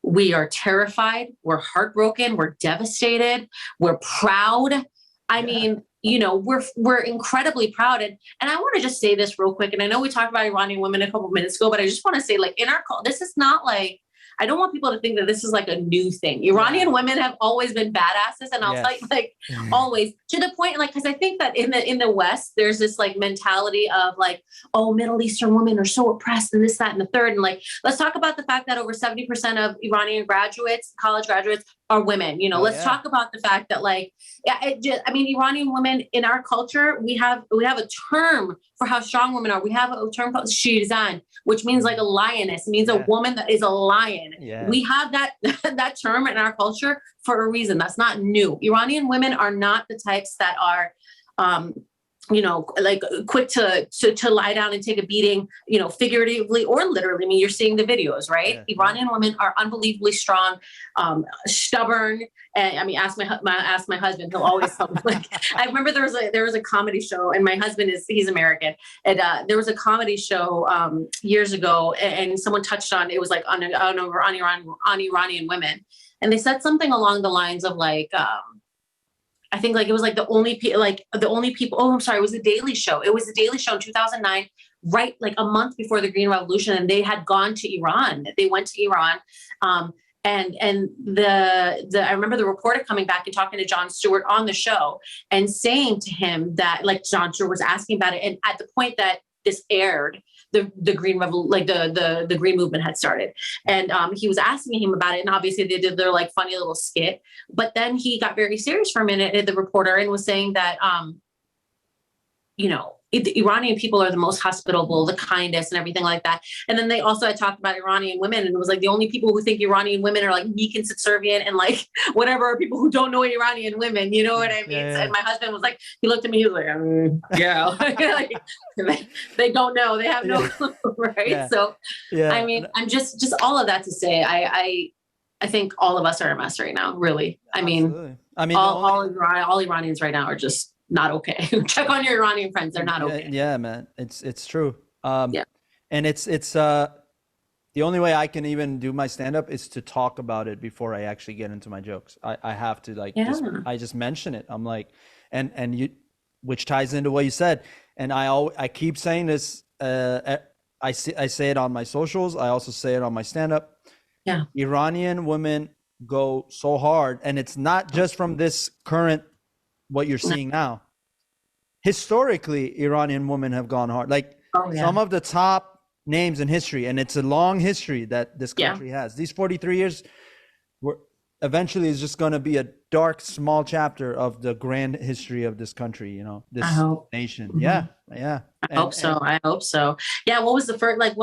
We are terrified. We're heartbroken. We're devastated. We're proud. I mean, we're incredibly proud. And I want to just say this real quick. And I know we talked about Iranian women a couple of minutes ago, but I just want to say, like, in our culture, this is not like, I don't want people to think that this is like a new thing. Iranian women have always been badasses, and I'll tell you, like, always, to the point, like, because I think that in the West, there's this like mentality of like, oh, Middle Eastern women are so oppressed, and this, that, and the third. And like, let's talk about the fact that over 70% of Iranian graduates, college graduates, are women. Let's talk about the fact that, like, Iranian women in our culture, we have a term for how strong women are. We have a term called Shilan, which means like a lioness. It means a woman that is a lion. Yeah. We have that term in our culture for a reason. That's not new. Iranian women are not the types that are, like quick to lie down and take a beating, figuratively or literally. I mean, you're seeing the videos, right? Yeah. Iranian women are unbelievably strong, stubborn. And I mean, ask my husband, he'll always tell me. Like, I remember there was a comedy show, and my husband he's American. And there was a comedy show years ago, and someone touched on, it was like on Iranian women. And they said something along the lines of like, I think like it was like the only people. Oh, I'm sorry. It was the Daily Show. It was the Daily Show in 2009, right? Like a month before the Green Revolution, and they had gone to Iran. They went to Iran, and I remember the reporter coming back and talking to Jon Stewart on the show and saying to him that, like, Jon Stewart was asking about it, and at the point that this aired, the Green the Green Movement had started, and he was asking him about it, and obviously they did their like funny little skit, but then he got very serious for a minute, the reporter, and was saying that the Iranian people are the most hospitable, the kindest, and everything like that. And then they also had talked about Iranian women, and it was like the only people who think Iranian women are like meek and subservient and like whatever are people who don't know Iranian women. You know what I mean? Yeah. And my husband was like, he looked at me, he was like, yeah, like, they don't know, they have no clue, right? Yeah. So, I mean, I'm just all of that to say, I think all of us are a mess right now, really. Absolutely. I mean, all Iranians right now are just not okay. Check on your Iranian friends. They're not okay. Yeah, man. It's true. And it's the only way I can even do my stand-up is to talk about it before I actually get into my jokes. I have to like, I just mention it. I'm like, and you, which ties into what you said. And I keep saying this, I say it on my socials. I also say it on my stand-up. Yeah. Iranian women go so hard, and it's not just from this current, what you're seeing now. Historically, Iranian women have gone hard. Like some of the top names in history, and it's a long history that this country has. These 43 years, eventually is just going to be a dark, small chapter of the grand history of this country, you know, this nation. Mm-hmm. Yeah. Yeah. I hope so. Yeah. What was the first, like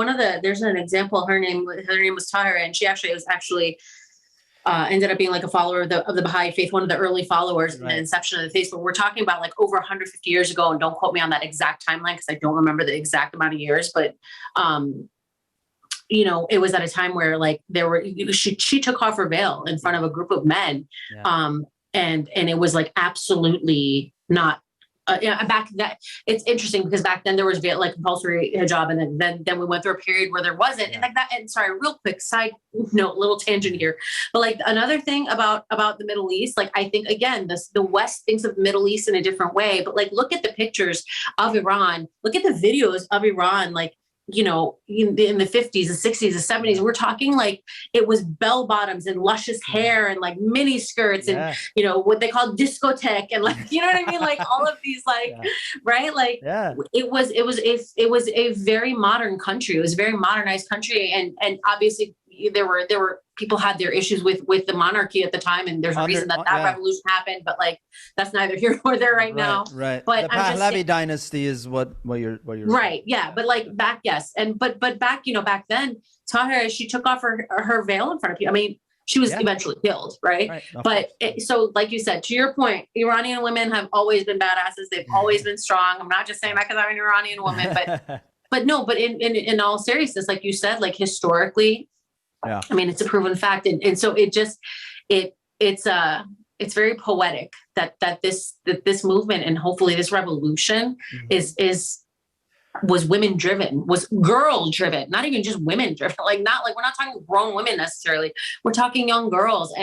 there's an example, her name was Tahira, and she was ended up being like a follower of the Baha'i faith, one of the early followers in the inception of the faith. But we're talking about like over 150 years ago, and don't quote me on that exact timeline because I don't remember the exact amount of years, but, you know, it was at a time where like she took off her veil in front of a group of men. Yeah. And it was like absolutely not, back then. It's interesting because back then there was like compulsory hijab, and then we went through a period where there wasn't. Yeah. And like that, and sorry, real quick side note, little tangent here, but like another thing about the Middle East, like I think again, the West thinks of the Middle East in a different way, but like look at the pictures of Iran, look at the videos of Iran, like, you know, in the 50s, the 60s, the 70s, we're talking like it was bell bottoms and luscious hair and like mini skirts and, you know, what they call discotheque and like, you know what I mean? Like all of these, like, right. Like it was a very modern country. It was a very modernized country. And obviously there were people had their issues with the monarchy at the time. And there's a reason that revolution happened, but like, that's neither here nor there right now. Right. But the Pahlavi dynasty is what you're right. Yeah. But like back, yes. And, but back, you know, back then, Tahira, she took off her veil in front of you. I mean, she was eventually killed. Right. But so like you said, to your point, Iranian women have always been badasses. They've always been strong. I'm not just saying that because I'm an Iranian woman, but no, but in all seriousness, like you said, like historically, I mean, it's a proven fact. And so it just, it's very poetic that this movement and hopefully this revolution was women driven, was girl driven, not even just women driven. Like we're not talking grown women necessarily. We're talking young girls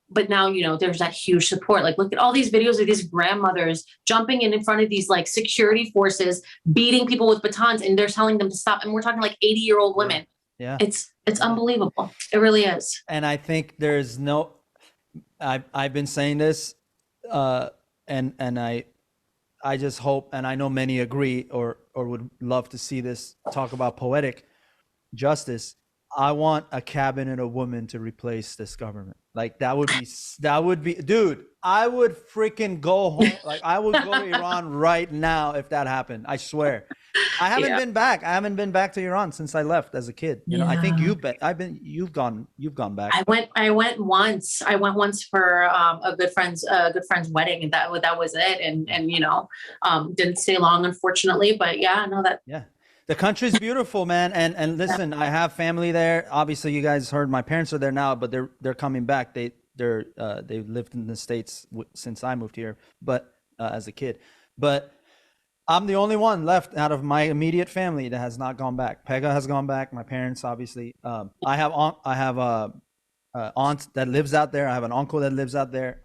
but now, you know, there's that huge support. Like, look at all these videos of these grandmothers jumping in front of these like security forces, beating people with batons, and they're telling them to stop. And we're talking like 80-year-old women. Yeah. It's unbelievable. It really is. And I think there's no, I've been saying this, and I just hope, and I know many agree or would love to see this talk about poetic justice. I want a cabinet of women to replace this government. Like that would be, dude, I would freaking go home. Like I would go to Iran right now if that happened. I swear. I haven't been back. I haven't been back to Iran since I left as a kid. You know, I think you've gone back. I went once. I went once for a good friend's wedding, and that was it. And you know, didn't stay long, unfortunately. But yeah, I know that. Yeah. The country's beautiful, man. And listen, I have family there. Obviously, you guys heard my parents are there now, but they're coming back. They've lived in the States since I moved here, but as a kid. But I'm the only one left out of my immediate family that has not gone back. Pega has gone back. My parents, obviously. I have a aunt that lives out there. I have an uncle that lives out there.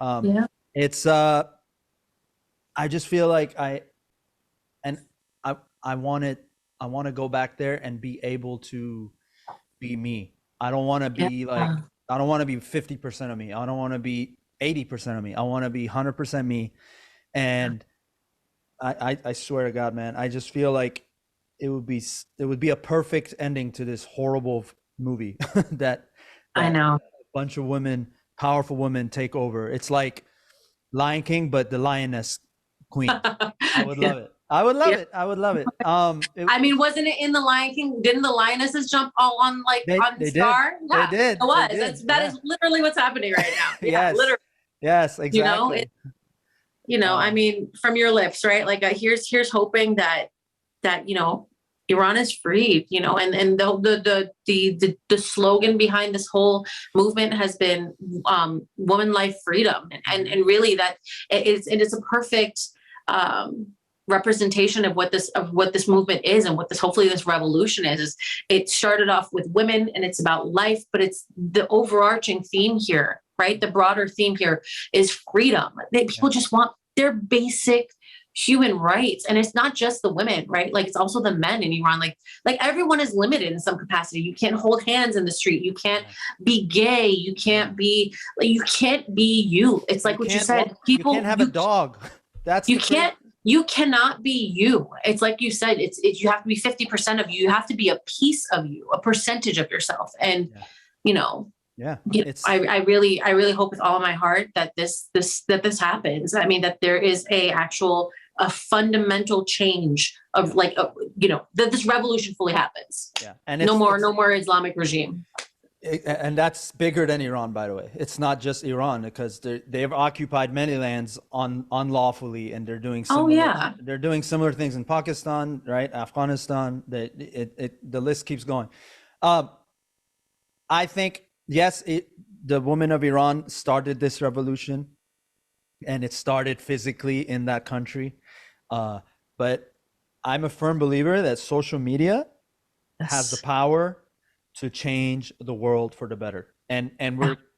It's I just feel like I want to go back there and be able to be me. I don't want to be I don't want to be 50% of me. I don't want to be 80% of me. I want to be 100% me. And I swear to God, man, I just feel like it would be a perfect ending to this horrible movie that I know a bunch of women, powerful women take over. It's like Lion King, but the lioness queen. I would love it. I would love it. I would love it. I mean, wasn't it in the Lion King? Didn't the lionesses jump all on the star? Yeah, they did. It was. That is literally what's happening right now. Yeah, yes. literally. Yes, exactly. You know, I mean, from your lips, right? Like, here's hoping that you know, Iran is free. You know, and the slogan behind this whole movement has been woman, life, freedom, and really that it's a perfect representation of what this movement is and what this hopefully this revolution is it started off with women and it's about life, but it's the overarching theme here, right? The broader theme here is freedom. People just want their basic human rights, and it's not just the women, right? Like it's also the men in Iran. Like everyone is limited in some capacity. You can't hold hands in the street. You can't be gay. You can't be you. It's like what you said. People you can't have a dog. That's you can't. You cannot be you. It's like you said, it's you have to be 50% of you. You have to be a piece of you, a percentage of yourself. And, you know, Yeah, I really hope with all of my heart that this happens. I mean, that there is a fundamental change of like, that this revolution fully happens. Yeah, and no more Islamic regime. And that's bigger than Iran, by the way. It's not just Iran, because they've occupied many lands unlawfully, and they're doing they're doing similar things in Pakistan, right? Afghanistan. The list keeps going. I think, yes, the women of Iran started this revolution, and it started physically in that country. But I'm a firm believer that social media has the power to change the world for the better, and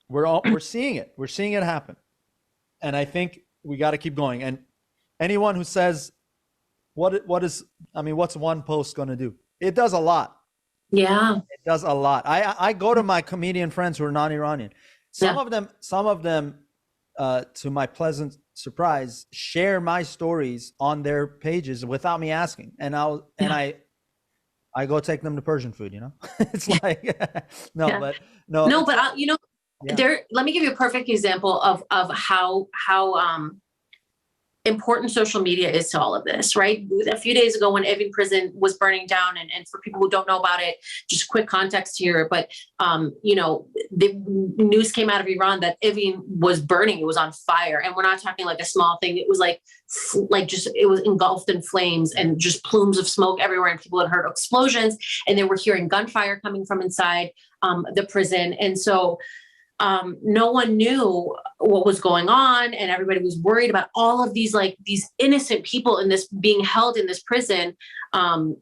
we're seeing it. We're seeing it happen, and I think we got to keep going. And anyone who says, what's one post going to do? It does a lot. Yeah, it does a lot. I go to my comedian friends who are non-Iranian. Some of them, to my pleasant surprise, share my stories on their pages without me asking, and I go take them to Persian food, It's like, but let me give you a perfect example of how important social media is to all of this, right? A few days ago when Evin prison was burning down, and for people who don't know about it, just quick context here, but, the news came out of Iran that Evin was burning. It was on fire. And we're not talking like a small thing. It was it was engulfed in flames and just plumes of smoke everywhere. And people had heard explosions, and they were hearing gunfire coming from inside the prison. And so no one knew what was going on, and everybody was worried about all of these innocent people being held in this prison. And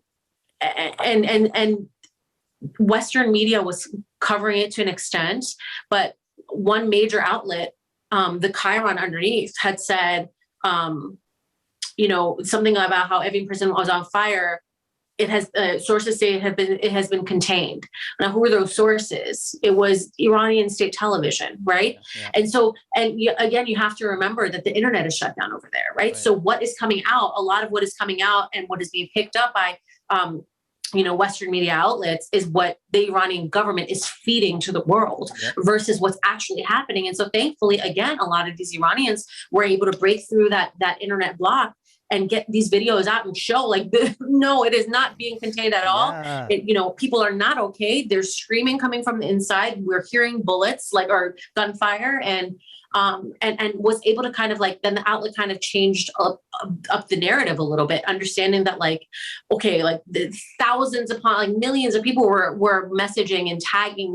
Western media was covering it to an extent, but one major outlet, the Chiron underneath, had said, something about how Evin prison was on fire. It has sources say it has been contained. Now, who are those sources? It was Iranian state television, right? Yeah. And so, again, you have to remember that the internet is shut down over there, right? So, what is coming out? A lot of what is coming out and what is being picked up by, Western media outlets is what the Iranian government is feeding to the world versus what's actually happening. And so, thankfully, again, a lot of these Iranians were able to break through that internet block and get these videos out and show no, it is not being contained at all. People are not okay. There's screaming coming from the inside. We're hearing bullets or gunfire, and was able to kind of then the outlet kind of changed up the narrative a little bit, understanding that the thousands upon millions of people were messaging and tagging,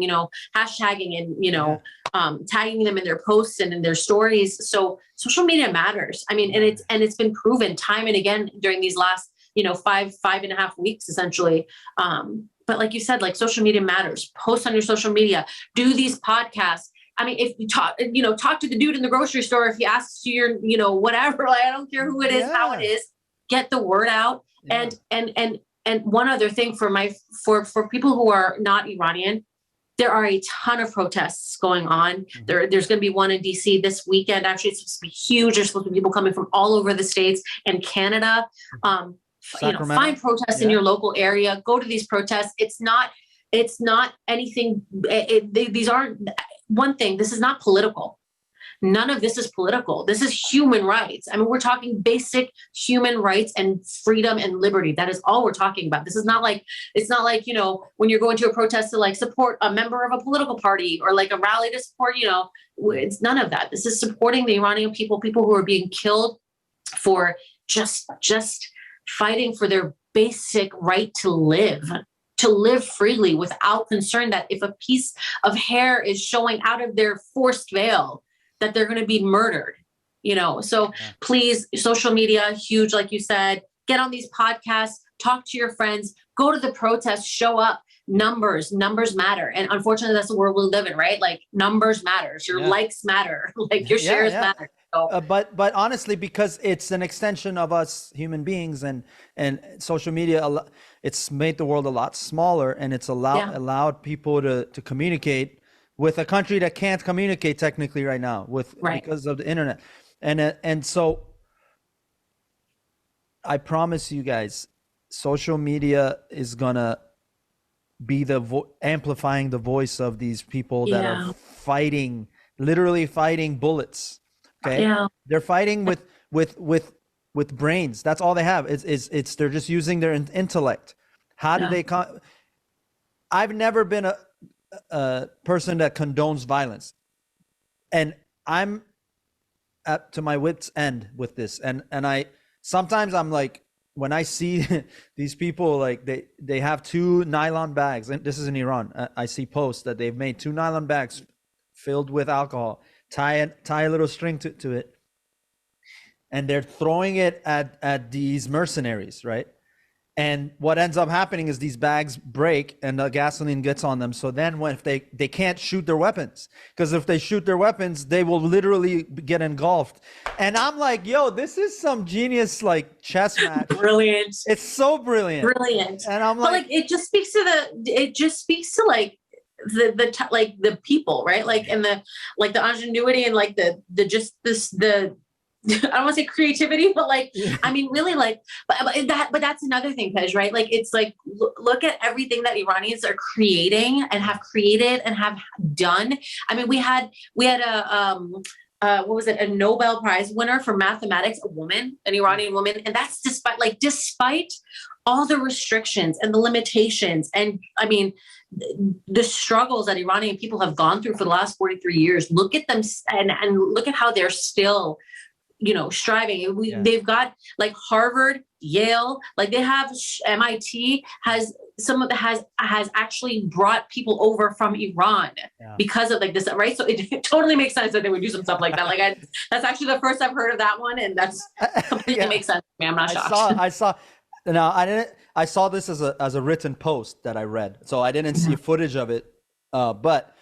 hashtagging and tagging them in their posts and in their stories. So social media matters. I mean, and it's been proven time and again during these last 5.5 weeks essentially. But like you said, social media matters. Post on your social media. Do these podcasts. I mean, if you talk to the dude in the grocery store, if he asks you your, whatever, I don't care who it is, how it is, get the word out. Yeah. And one other thing for people who are not Iranian, there are a ton of protests going on. Mm-hmm. There's going to be one in DC this weekend. Actually, it's supposed to be huge. There's supposed to be people coming from all over the States and Canada. Find protests in your local area. Go to these protests. It's not anything. These aren't. One thing, this is not political. None of this is political. This is human rights. I mean, we're talking basic human rights and freedom and liberty. That is all we're talking about. This is not it's not like, when you're going to a protest to support a member of a political party or a rally to support, it's none of that. This is supporting the Iranian people who are being killed for just fighting for their basic right to live freely without concern that if a piece of hair is showing out of their forced veil, that they're going to be murdered, So please, social media, huge, like you said, get on these podcasts, talk to your friends, go to the protests, show up. Numbers matter. And unfortunately, that's the world we live in, right? Numbers matters. Your likes matter. Your shares matter. So. But honestly, because it's an extension of us human beings, and social media, it's made the world a lot smaller, and it's allowed people to communicate with a country that can't communicate technically right now because of the internet. And so I promise you guys, social media is gonna be the amplifying the voice of these people that are fighting, literally fighting bullets. Okay, they're fighting with brains. That's all they have. It's they're just using their intellect. How do they? I've never been a person that condones violence, and I'm to my wit's end with this. And I sometimes I'm like, when I see these people, like they have 2 nylon bags, and this is in Iran. I see posts that they've made 2 nylon bags filled with alcohol, tie a little string to it, and they're throwing it at these mercenaries, right? And what ends up happening is these bags break and the gasoline gets on them. So then if they can't shoot their weapons, because if they shoot their weapons, they will literally get engulfed. And I'm like, yo, this is some genius like chess match. Brilliant. It's so brilliant. Brilliant. And I'm like, like, it just speaks to like the people, right? Like, and the ingenuity and like the I don't want to say creativity, but like, I mean, really like, but that's another thing, Pej, right? Like, it's like, look at everything that Iranians are creating and have created and have done. I mean, we had what was it? A Nobel Prize winner for mathematics, a woman, an Iranian woman. And that's despite all the restrictions and the limitations. And I mean, the struggles that Iranian people have gone through for the last 43 years, look at them and look at how they're still, striving. They've got like Harvard, Yale, like they have MIT has actually brought people over from Iran because of like this, right? So it totally makes sense that they would do some stuff like that. Like that's actually the first I've heard of that one, and that's completely makes sense to me. I'm not shocked. I saw. Now I saw this as a written post that I read, so I didn't see footage of it. But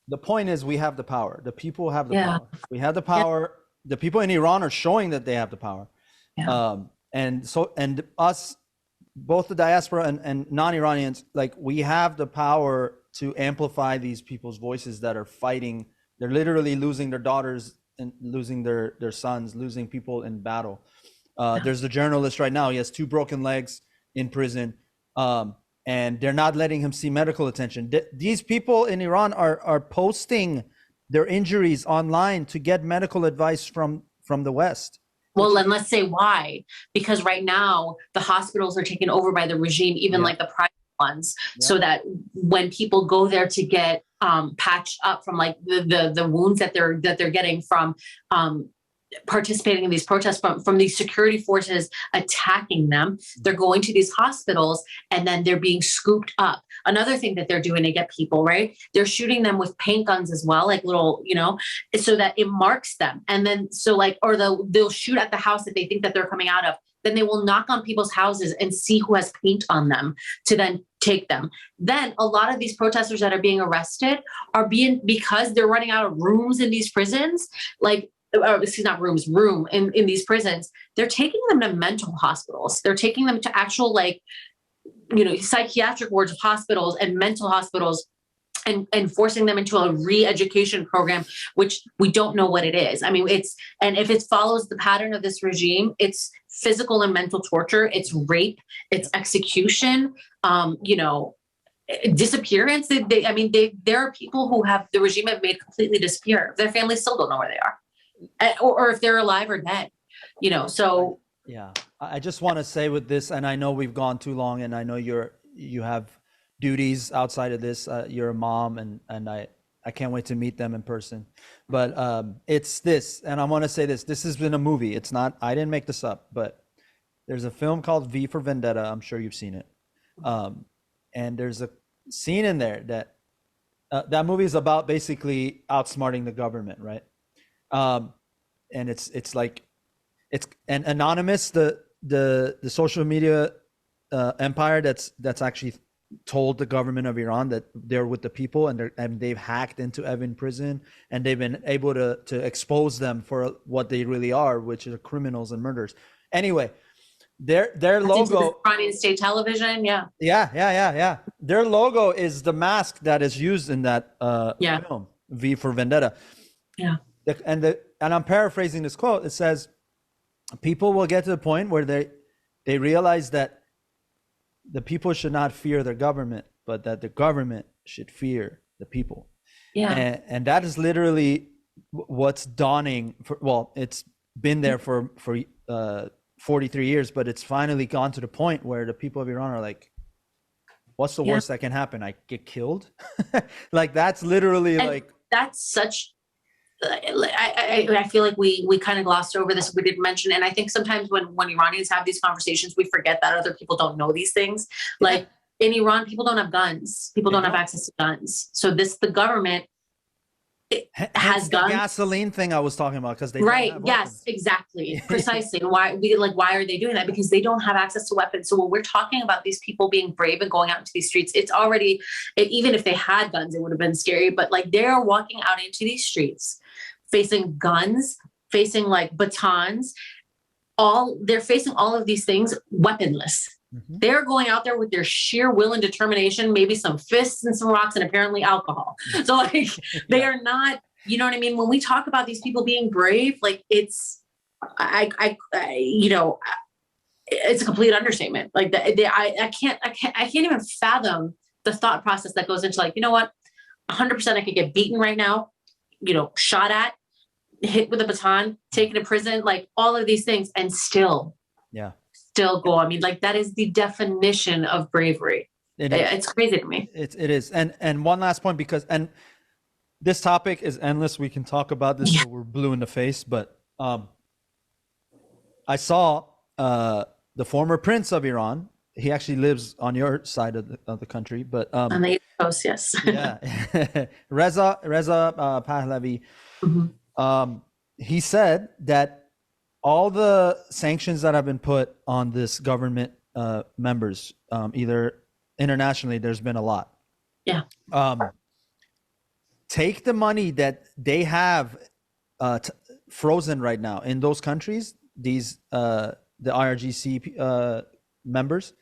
the point is, we have the power. The people have the power. We have the power. The people in Iran are showing that they have the power. And us, both the diaspora and non-Iranians, like, we have the power to amplify these people's voices that are fighting. They're literally losing their daughters and losing their sons, losing people in battle. There's the journalist right now. He has 2 broken legs in prison, and they're not letting him see medical attention. These people in Iran are posting their injuries online to get medical advice from the West. Well, and let's say why. Because right now the hospitals are taken over by the regime, even like the private ones, so that when people go there to get patched up from like the wounds that they're getting from participating in these protests from these security forces attacking them, they're going to these hospitals and then they're being scooped up. Another thing that they're doing to get people, right? They're shooting them with paint guns as well, like little, so that it marks them. And then, so like, or they'll shoot at the house that they think that they're coming out of. Then they will knock on people's houses and see who has paint on them to then take them. Then a lot of these protesters that are being arrested are because they're running out of rooms in these prisons, room in these prisons, they're taking them to mental hospitals. They're taking them to actual psychiatric wards of hospitals and mental hospitals and forcing them into a re-education program, which we don't know what it is. I mean, and if it follows the pattern of this regime, it's physical and mental torture, it's rape, it's execution, disappearance. There are people who the regime have made completely disappear. Their families still don't know where they are. Or if they're alive or dead, so. Yeah. I just want to say with this, and I know we've gone too long, and I know you have duties outside of this. You're a mom, and I can't wait to meet them in person. But it's this, and I want to say this. This has been a movie. It's not, I didn't make this up, but there's a film called V for Vendetta. I'm sure you've seen it. And there's a scene in there that movie is about basically outsmarting the government, right? And it's like, it's an anonymous, the social media empire that's actually told the government of Iran that they're with the people, and they've hacked into Evin prison, and they've been able to expose them for what they really are, which are criminals and murderers. Anyway, their logo, Iranian state television, yeah. Their logo is the mask that is used in that film, V for Vendetta. Yeah. And I'm paraphrasing this quote. It says, people will get to the point where they realize that the people should not fear their government, but that the government should fear the people. Yeah. And that is literally what's dawning it's been there for 43 years, but it's finally gone to the point where the people of Iran are like, what's the worst that can happen? I get killed. Like, that's literally that's such, I feel like we kind of glossed over this. We didn't mention, and I think sometimes when Iranians have these conversations, we forget that other people don't know these things. Like in Iran, people don't have guns. People don't have access to guns. So the government has the guns. Gasoline thing I was talking about, because they right. don't have Yes, weapons. exactly. Precisely. And why are they doing that? Because they don't have access to weapons. So when we're talking about these people being brave and going out into these streets, it's already, even if they had guns, it would have been scary. But like, they're walking out into these streets, facing guns, facing like batons, they're facing all of these things weaponless. Mm-hmm. They're going out there with their sheer will and determination, maybe some fists and some rocks and apparently alcohol. So like, they are not, you know what I mean? When we talk about these people being brave, like it's a complete understatement. Like I can't even fathom the thought process that goes into like, you know what, 100% I could get beaten right now, shot at, hit with a baton, taken to prison, like all of these things, and still go. I mean, like, that is the definition of bravery. It's crazy to me. It is. And one last point, because this topic is endless. We can talk about this till we're blue in the face, but I saw the former prince of Iran. He actually lives on your side of the country, but on the East Coast, yes. Reza Pahlavi. Mm-hmm. He said that all the sanctions that have been put on this government members, either internationally, there's been a lot. Yeah. Take the money that they have frozen right now in those countries, the IRGC members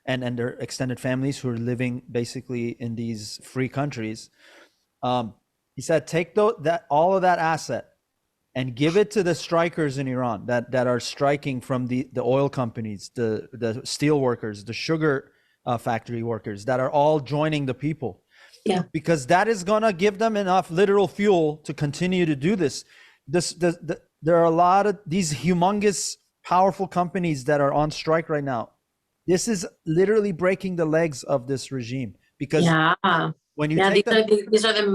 and their extended families who are living basically in these free countries. He said, take all of that asset and give it to the strikers in Iran that are striking from the oil companies, the steel workers, the sugar factory workers that are all joining the people. Yeah. Because that is going to give them enough literal fuel to continue to do this. There are a lot of these humongous, powerful companies that are on strike right now. This is literally breaking the legs of this regime, because when you these are the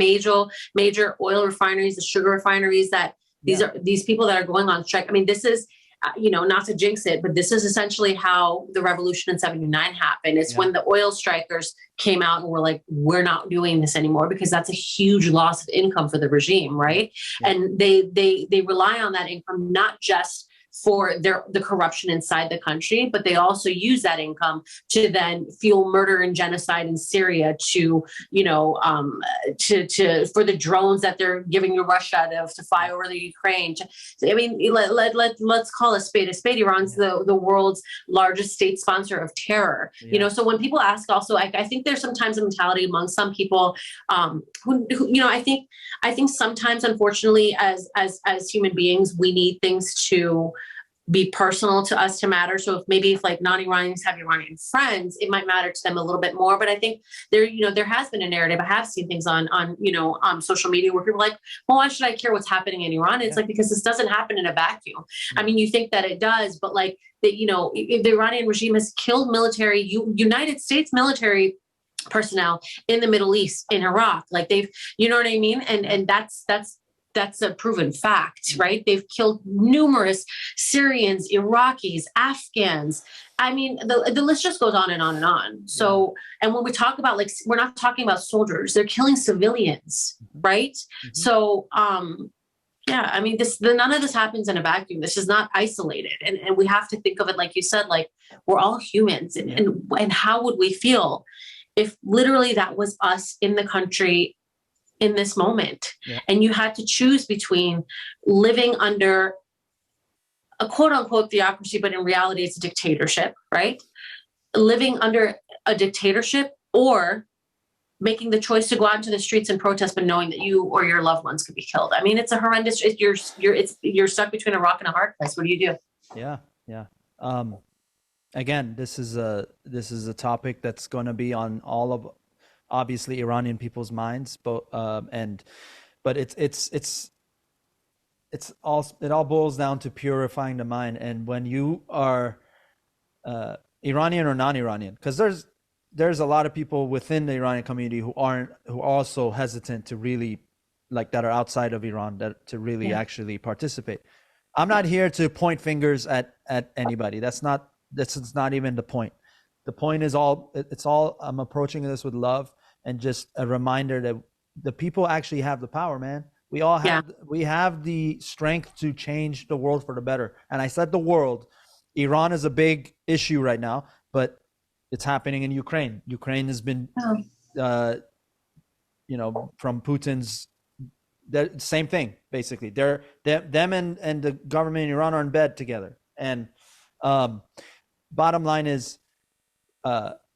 major oil refineries, the sugar refineries that these people that are going on strike. I mean, this is, not to jinx it, but this is essentially how the revolution in 79 happened. It's when the oil strikers came out and were like, we're not doing this anymore, because that's a huge loss of income for the regime, right? Yeah. And they rely on that income, not just for the corruption inside the country, but they also use that income to then fuel murder and genocide in Syria, for the drones that they're giving to Russia to fly over the Ukraine. Let's call a spade a spade. Iran's the world's largest state sponsor of terror. Yeah. So when people ask, also, I think there's sometimes a mentality among some people who I think sometimes, unfortunately, as human beings, we need things to be personal to us to matter. So if like non-Iranians have Iranian friends, it might matter to them a little bit more. But I think there has been a narrative. I have seen things on social media where people are like, well, why should I care what's happening in Iran? It's like, because this doesn't happen in a vacuum. I mean, you think that it does, but like the Iranian regime has killed United States military personnel in the Middle East, in Iraq. Like they've, you know what I mean? And that's a proven fact, right? They've killed numerous Syrians, Iraqis, Afghans. I mean, the list just goes on and on and on. So, and when we talk about, like, we're not talking about soldiers, they're killing civilians, right? Mm-hmm. So, I mean, none of this happens in a vacuum. This is not isolated. And we have to think of it, like you said, like we're all humans. And how would we feel if literally that was us in the country in this moment, and you had to choose between living under a quote unquote theocracy, but in reality it's a dictatorship, right? Living under a dictatorship, or making the choice to go out into the streets and protest, but knowing that you or your loved ones could be killed. I mean, it's a horrendous, you're stuck between a rock and a hard place. What do you do? Yeah. again, this is a topic that's going to be on all of, obviously, Iranian people's minds, but it all boils down to purifying the mind. And when you are Iranian or non-Iranian, because there's a lot of people within the Iranian community who are also hesitant to really, like, that are outside of Iran, that to really actually participate. I'm not here to point fingers at anybody. This is not even the point. The point is I'm approaching this with love and just a reminder that the people actually have the power, man. We all have the strength to change the world for the better. And I said the world. Iran is a big issue right now, but it's happening in Ukraine. Ukraine has been, from Putin's, the same thing, basically. Them and the government in Iran are in bed together. And bottom line is,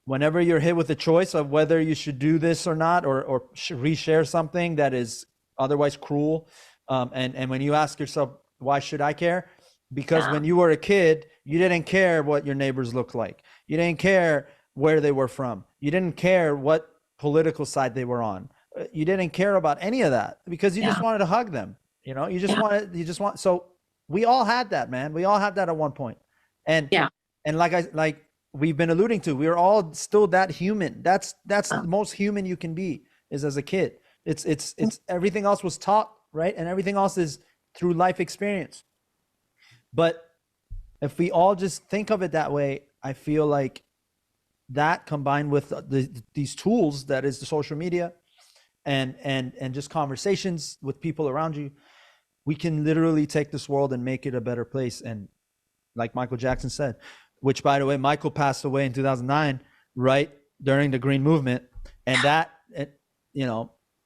whenever you're hit with a choice of whether you should do this or not, or reshare something that is otherwise cruel, and when you ask yourself, why should I care? Because when you were a kid, you didn't care what your neighbors looked like. You didn't care where they were from. You didn't care what political side they were on. You didn't care about any of that because you just wanted to hug them. So we all had that, man. We all had that at one point. And like we've been alluding to, we're all still that human. That's the most human you can be, is as a kid. It's everything else was taught, right? And everything else is through life experience. But if we all just think of it that way, I feel like that combined with these tools, that is the social media and just conversations with people around you, we can literally take this world and make it a better place. And like Michael Jackson said, which, by the way, Michael passed away in 2009, right during the Green Movement. And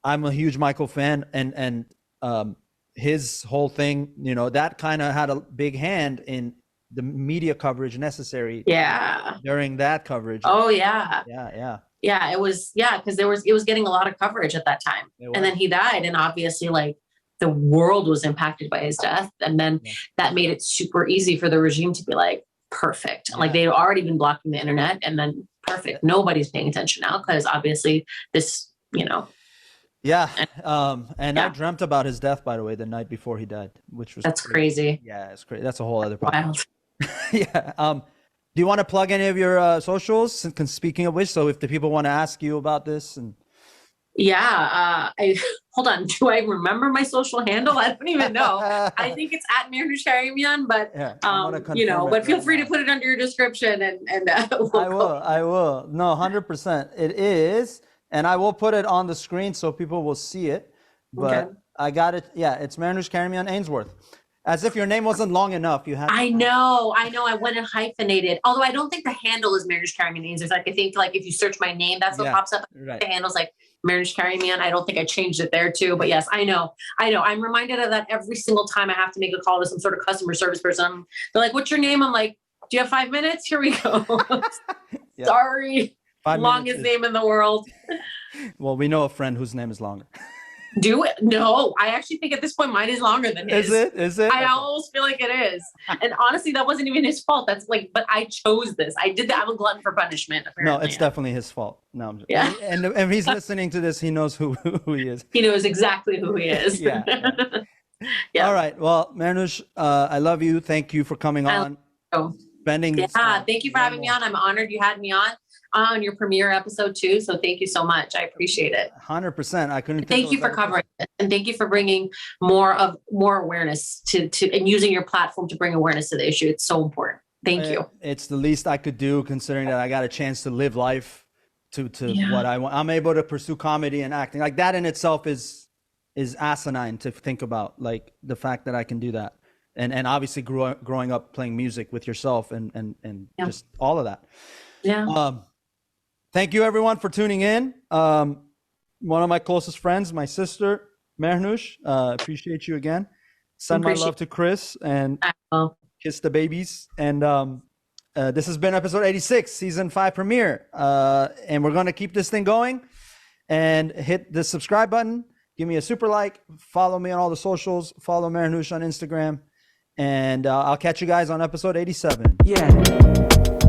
I'm a huge Michael fan, and his whole thing, that kind of had a big hand in the media coverage necessary during that coverage. Oh yeah. It was because it was getting a lot of coverage at that time. And then he died, and obviously, like, the world was impacted by his death, and then that made it super easy for the regime to be like, perfect. Like, they'd already been blocking the internet, and then perfect. Nobody's paying attention now because obviously this, I dreamt about his death, by the way, the night before he died, which was crazy. Yeah, it's crazy. That's a whole other problem. Do you want to plug any of your socials? Speaking of which, so if the people want to ask you about this, and hold on. Do I remember my social handle? I don't even know. I think it's at Mehrnoush Karimian, but but feel free to put it under your description, and I will. No, 100%. It is, and I will put it on the screen so people will see it. But I got it. Yeah, it's Mehrnoush Karimian Ainsworth. As if your name wasn't long enough. You had. I know. I went and hyphenated. Although I don't think the handle is Mehrnoush Karimian Ainsworth. Like, I think, like, if you search my name, that's what pops up. Right. The handle's like Mehrnoush Karimian. I don't think I changed it there too. But yes, I know. I'm reminded of that every single time I have to make a call to some sort of customer service person. They're like, "What's your name?" I'm like, "Do you have 5 minutes? Here we go." Sorry. Longest name in the world. Well, we know a friend whose name is longer. Do it? No, I actually think at this point mine is longer than his. Is it? I almost feel like it is. And honestly, that wasn't even his fault. That's like, but I chose this. I did that. I'm a glutton for punishment. Apparently. No, it's definitely his fault. No, I'm just, and if he's listening to this, he knows who he is. He knows exactly who he is. Yeah. All right. Well, Mehrnoush, I love you. Thank you for coming on. Thank you for having me on. I'm honored you had me on your premiere episode too. So thank you so much. I appreciate it. 100%. I couldn't. Thank you for covering it, and thank you for bringing more awareness to and using your platform to bring awareness to the issue. It's so important. Thank you. It's the least I could do, considering that I got a chance to live life to what I want. I'm able to pursue comedy and acting. Like, that in itself is asinine to think about. Like, the fact that I can do that. And obviously growing up playing music with yourself and just all of that. Yeah. Thank you everyone for tuning in. One of my closest friends, my sister, Mehrnoush, appreciate you again. Send my love to Chris and kiss the babies. And this has been episode 86, season 5 premiere. And we're going to keep this thing going, and hit the subscribe button. Give me a super like, follow me on all the socials, follow Mehrnoush on Instagram. And I'll catch you guys on episode 87. Yeah.